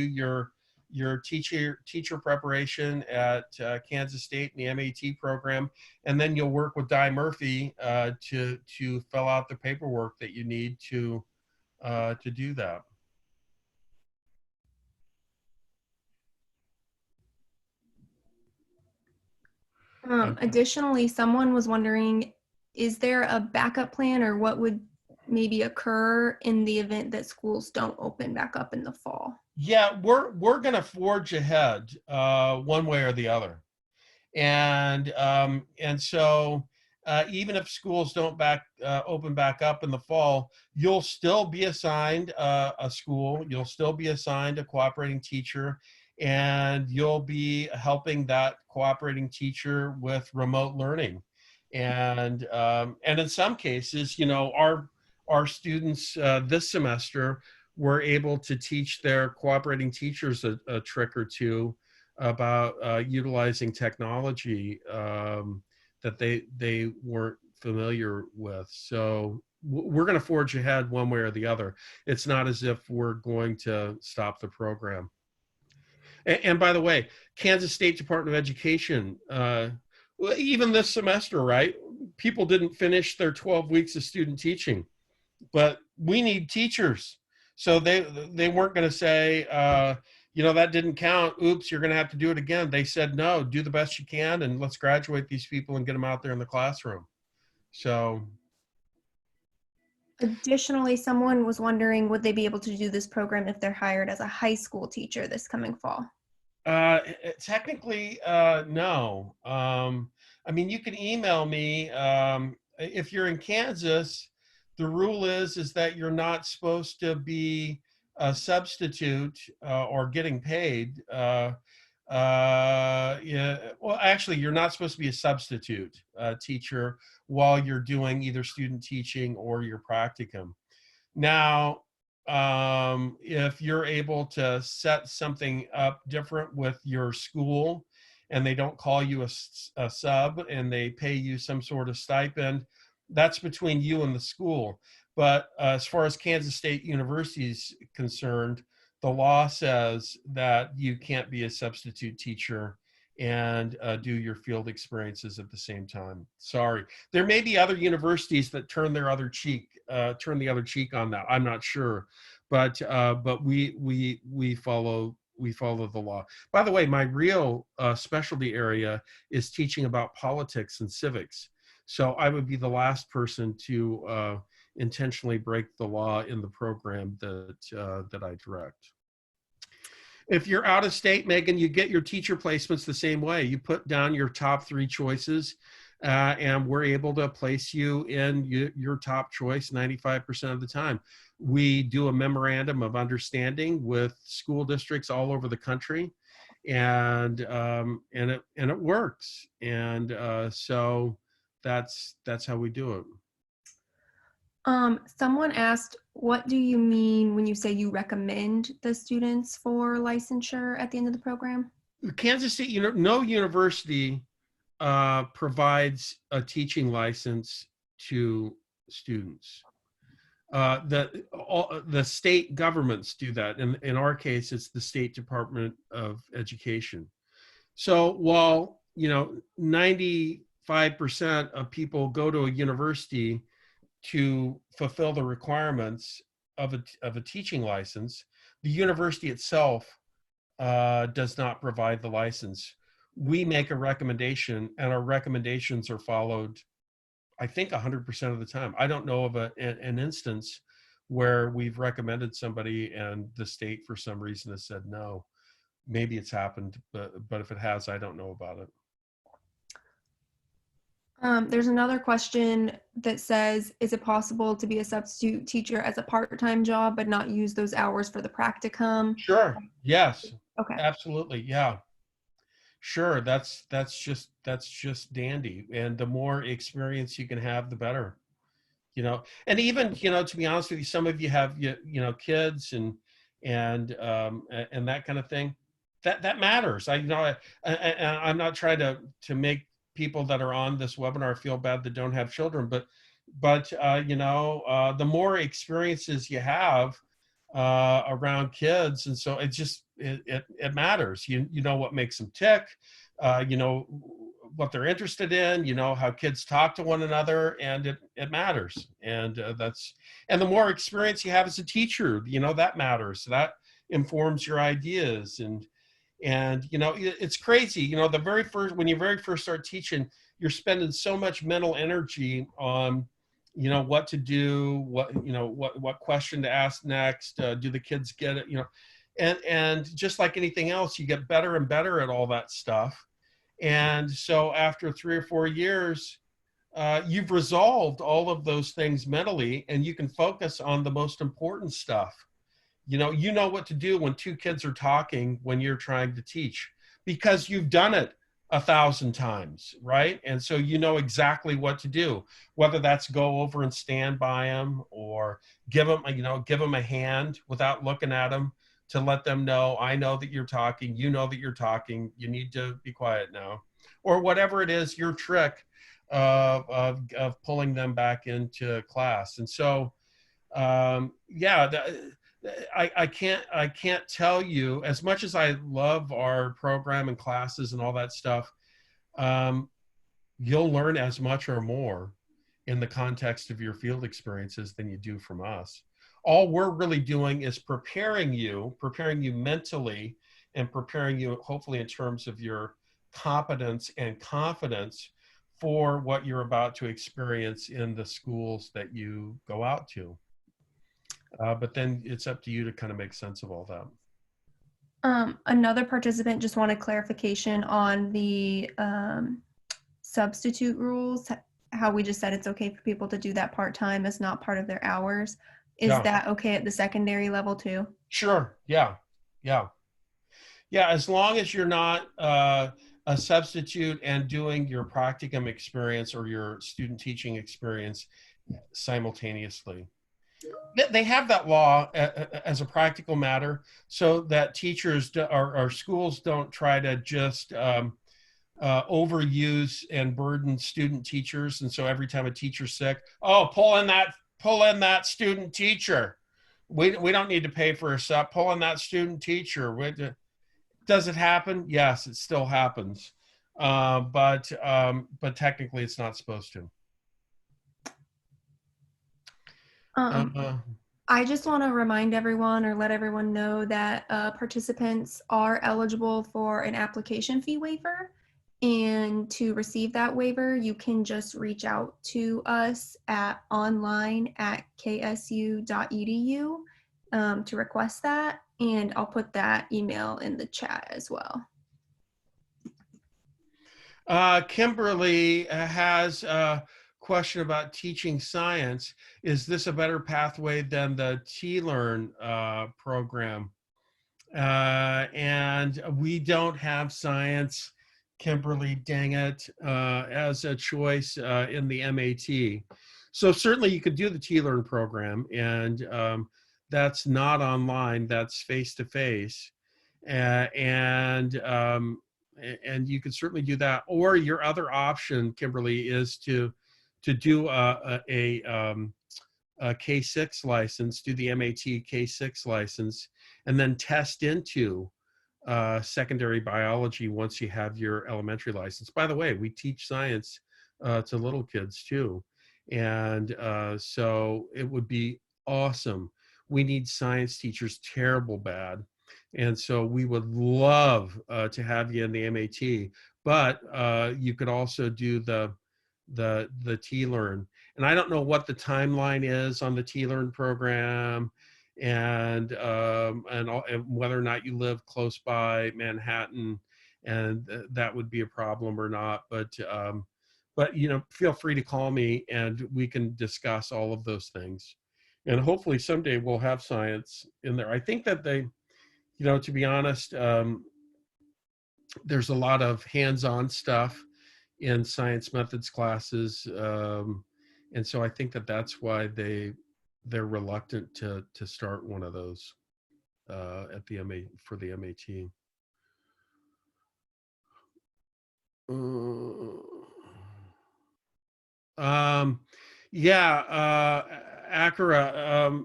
your teacher preparation at Kansas State in the MAT program, and then you'll work with Di Murphy to fill out the paperwork that you need to do that. Additionally, someone was wondering, is there a backup plan or what would maybe occur in the event that schools don't open back up in the fall? Yeah, we're gonna forge ahead one way or the other, and so even if schools don't open back up in the fall, you'll still be assigned a school. You'll still be assigned a cooperating teacher, and you'll be helping that cooperating teacher with remote learning. And in some cases, our students this semester were able to teach their cooperating teachers a trick or two about utilizing technology that they weren't familiar with. So we're going to forge ahead one way or the other. It's not as if we're going to stop the program. And by the way, Kansas State Department of Education, even this semester, right? People didn't finish their 12 weeks of student teaching, but we need teachers. So they weren't going to say, that didn't count. Oops, you're going to have to do it again. They said, no, do the best you can, and let's graduate these people and get them out there in the classroom. So Additionally, someone was wondering, would they be able to do this program if they're hired as a high school teacher this coming fall? technically, no. I mean, you can email me. If you're in Kansas, the rule is that you're not supposed to be a substitute or getting paid. Yeah, well, actually, you're not supposed to be a substitute teacher while you're doing either student teaching or your practicum. Now, if you're able to set something up different with your school and they don't call you a sub and they pay you some sort of stipend, that's between you and the school. But as far as Kansas State University is concerned, the law says that you can't be a substitute teacher and do your field experiences at the same time. Sorry. There may be other universities that turn the other cheek on that. I'm not sure, but we follow the law. By the way, my real specialty area is teaching about politics and civics. So I would be the last person to intentionally break the law in the program that I direct. If you're out of state, Megan, you get your teacher placements the same way. You put down your top 3 choices, and we're able to place you in your top choice 95% of the time. We do a memorandum of understanding with school districts all over the country, and it works. And so that's how we do it. Someone asked, what do you mean when you say you recommend the students for licensure at the end of the program? Kansas State, no university provides a teaching license to students. The state governments do that. In our case, it's the State Department of Education. So while 95% of people go to a university to fulfill the requirements of a teaching license, the university itself does not provide the license. We make a recommendation, and our recommendations are followed, I think, 100% of the time. I don't know of an instance where we've recommended somebody and the state for some reason has said no. Maybe it's happened, but if it has, I don't know about it. There's another question that says, is it possible to be a substitute teacher as a part-time job but not use those hours for the practicum? Sure. Yes. Okay. Absolutely. Yeah. Sure. That's just dandy. And the more experience you can have, the better. And even, to be honest with you, some of you have kids and that kind of thing. That matters. I'm not trying to make people that are on this webinar feel bad that don't have children, but the more experiences you have around kids, and so it matters. You know what makes them tick, what they're interested in, how kids talk to one another, and it matters. And the more experience you have as a teacher, that matters. That informs your ideas. And it's crazy. When you very first start teaching, you're spending so much mental energy on, what to do, what question to ask next. Do the kids get it? And just like anything else, you get better and better at all that stuff. And so after 3 or 4 years, you've resolved all of those things mentally, and you can focus on the most important stuff. You know what to do when two kids are talking when you're trying to teach because you've done it 1,000 times, right? And so you know exactly what to do, whether that's go over and stand by them or give them a hand without looking at them to let them know, I know that you're talking, you know that you're talking, you need to be quiet now, or whatever it is, your trick of pulling them back into class. And so, yeah, I can't tell you, as much as I love our program and classes and all that stuff, um, you'll learn as much or more in the context of your field experiences than you do from us. All we're really doing is preparing you mentally and preparing you hopefully in terms of your competence and confidence for what you're about to experience in the schools that you go out to. But then it's up to you to kind of make sense of all that. Another participant just wanted clarification on the substitute rules, how we just said it's okay for people to do that part-time as not part of their hours. Is Yeah. that okay at the secondary level too? Sure. Yeah. Yeah. Yeah. As long as you're not a substitute and doing your practicum experience or your student teaching experience simultaneously. They have that law as a practical matter so that teachers or schools don't try to just overuse and burden student teachers. And so every time a teacher's sick, oh, pull in that student teacher. We don't need to pay for a sub. Pull in that student teacher. Does it happen? Yes, it still happens. But technically it's not supposed to. I just want to remind everyone or let everyone know that participants are eligible for an application fee waiver. And to receive that waiver, you can just reach out to us at online@ksu.edu to request that. And I'll put that email in the chat as well. Kimberly has a question about teaching science. Is this a better pathway than the T-Learn program? And we don't have science, Kimberly, dang it, as a choice in the MAT. So certainly you could do the T-Learn program, and that's not online, that's face-to-face. And you could certainly do that. Or your other option, Kimberly, is to do a K6 license, do the MAT K6 license, and then test into secondary biology once you have your elementary license. By the way, we teach science to little kids too. And so it would be awesome. We need science teachers terrible bad. And so we would love to have you in the MAT, but you could also do the T-Learn. And I don't know what the timeline is on the T-Learn program, and whether or not you live close by Manhattan, and that would be a problem or not. But feel free to call me, and we can discuss all of those things. And hopefully someday we'll have science in there. I think that to be honest, there's a lot of hands-on stuff in science methods classes, and so I think that that's why they're reluctant to start one of those at the for the MAT. Yeah, Akira.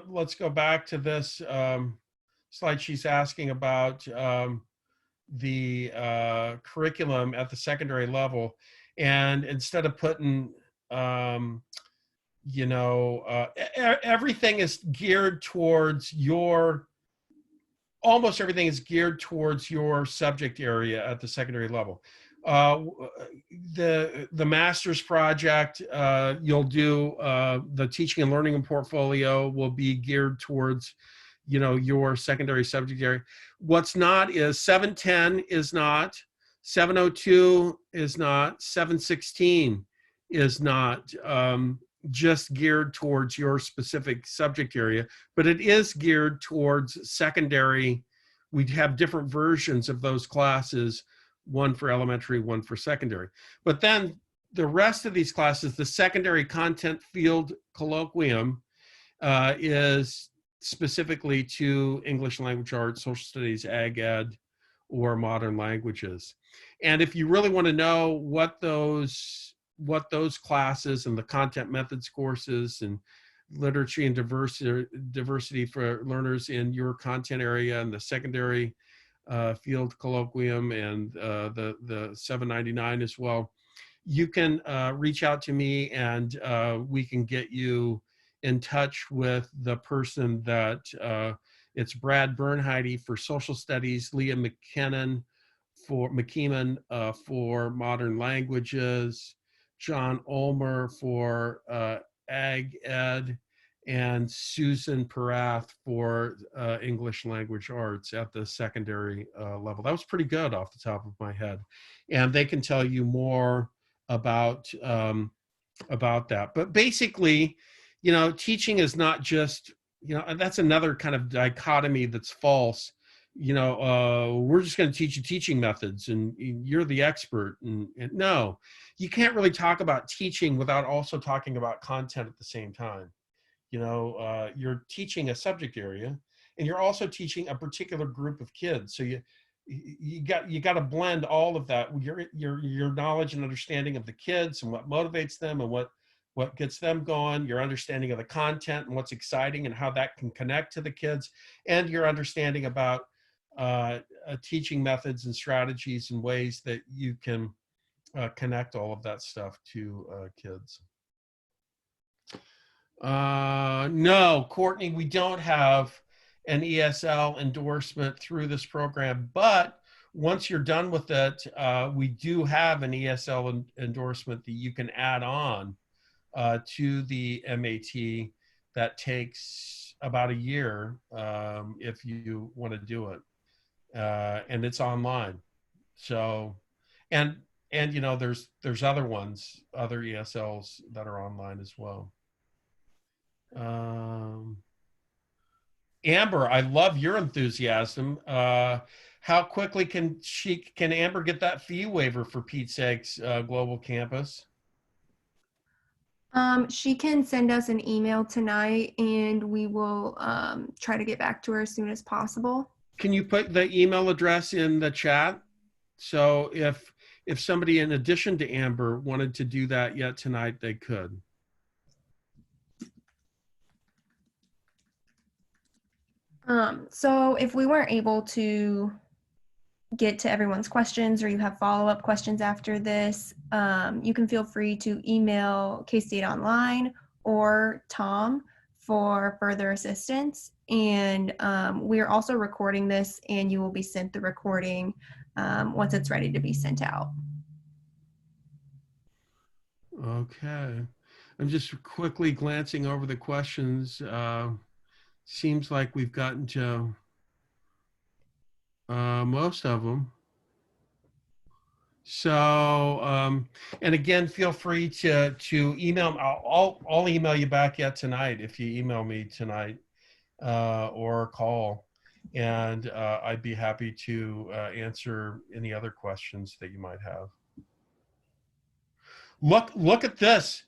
Let's go back to this slide. She's asking about the curriculum at the secondary level, and instead of putting everything is geared towards almost everything is geared towards your subject area at the secondary level. The master's project, you'll do the teaching and learning portfolio will be geared towards your secondary subject area. What's not is 710 is not, 702 is not, 716 is not just geared towards your specific subject area, but it is geared towards secondary. We'd have different versions of those classes, one for elementary, one for secondary. But then the rest of these classes, the secondary content field colloquium is specifically to English language arts, social studies, ag ed, or modern languages. And if you really want to know what those classes and the content methods courses and literacy and diversity for learners in your content area and the secondary field colloquium and the 799 as well, you can reach out to me, and we can get you in touch with the person that it's Brad Bernheide for social studies, Leah McKeeman for modern languages, John Ulmer for ag ed, and Susan Parath for English language arts at the secondary level. That was pretty good off the top of my head. And they can tell you more about that. But basically, teaching is not just, and that's another kind of dichotomy that's false. We're just going to teach you teaching methods and you're the expert. And no, you can't really talk about teaching without also talking about content at the same time. You're teaching a subject area and you're also teaching a particular group of kids. So you got to blend all of that, your knowledge and understanding of the kids and what motivates them and what gets them going, your understanding of the content and what's exciting and how that can connect to the kids, and your understanding about teaching methods and strategies and ways that you can connect all of that stuff to kids. No, Courtney, we don't have an ESL endorsement through this program, but once you're done with it, we do have an ESL endorsement that you can add on to the MAT that takes about a year if you want to do it. And it's online. So, and there's other ones, other ESLs that are online as well. Amber, I love your enthusiasm. How quickly can Amber get that fee waiver for Pete's sakes, Global Campus? She can send us an email tonight and we will try to get back to her as soon as possible. Can you put the email address in the chat? So if somebody in addition to Amber wanted to do that yet tonight, they could. So if we weren't able to get to everyone's questions or you have follow-up questions after this, you can feel free to email K-State Online or Tom for further assistance. And we are also recording this and you will be sent the recording once it's ready to be sent out. Okay. I'm just quickly glancing over the questions. Seems like we've gotten to most of them. So, and again, feel free to email. I'll email you back yet tonight if you email me tonight or call, and I'd be happy to answer any other questions that you might have. Look at this.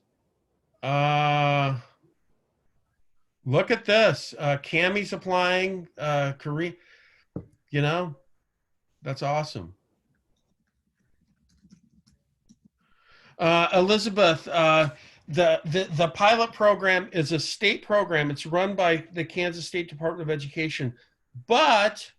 Look at this. Cammie's applying. Korea. That's awesome. Elizabeth, the pilot program is a state program. It's run by the Kansas State Department of Education, but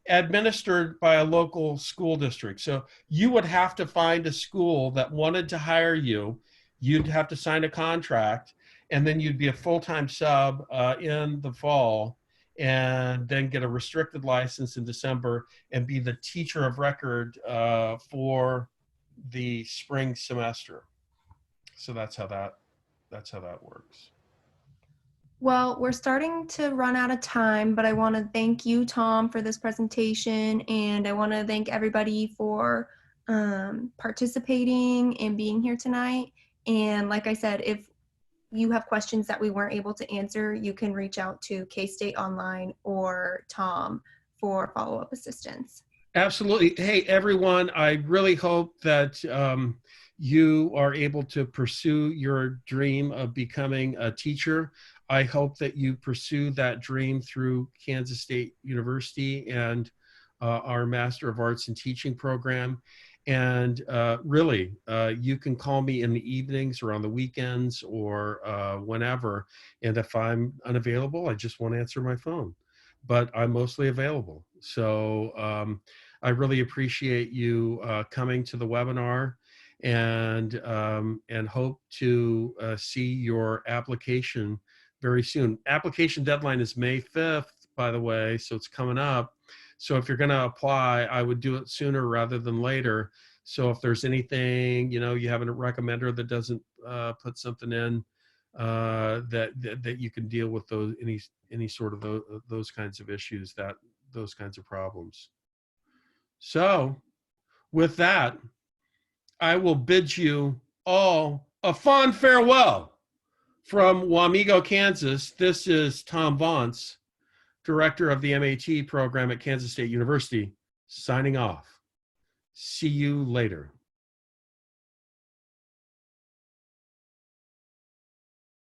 administered by a local school district. So you would have to find a school that wanted to hire you. You'd have to sign a contract, and then you'd be a full-time sub in the fall, and then get a restricted license in December and be the teacher of record for the spring semester. So that's how that works. Well, we're starting to run out of time, but I want to thank you, Tom, for this presentation, and I want to thank everybody for participating and being here tonight. And like I said, if you have questions that we weren't able to answer, you can reach out to K-State Online or Tom for follow-up assistance. Absolutely. Hey, everyone, I really hope that you are able to pursue your dream of becoming a teacher. I hope that you pursue that dream through Kansas State University and our Master of Arts in Teaching program. And really, you can call me in the evenings or on the weekends or whenever. And if I'm unavailable, I just won't answer my phone. But I'm mostly available. So I really appreciate you coming to the webinar, and hope to see your application very soon. Application deadline is May 5th, by the way, so it's coming up. So if you're going to apply, I would do it sooner rather than later. So if there's anything, you know, you have a recommender that doesn't put something in, that you can deal with those, any sort of those kinds of issues, those kinds of problems. So with that, I will bid you all a fond farewell from Wamego, Kansas. This is Tom Vance, director of the MAT program at Kansas State University, signing off. See you later.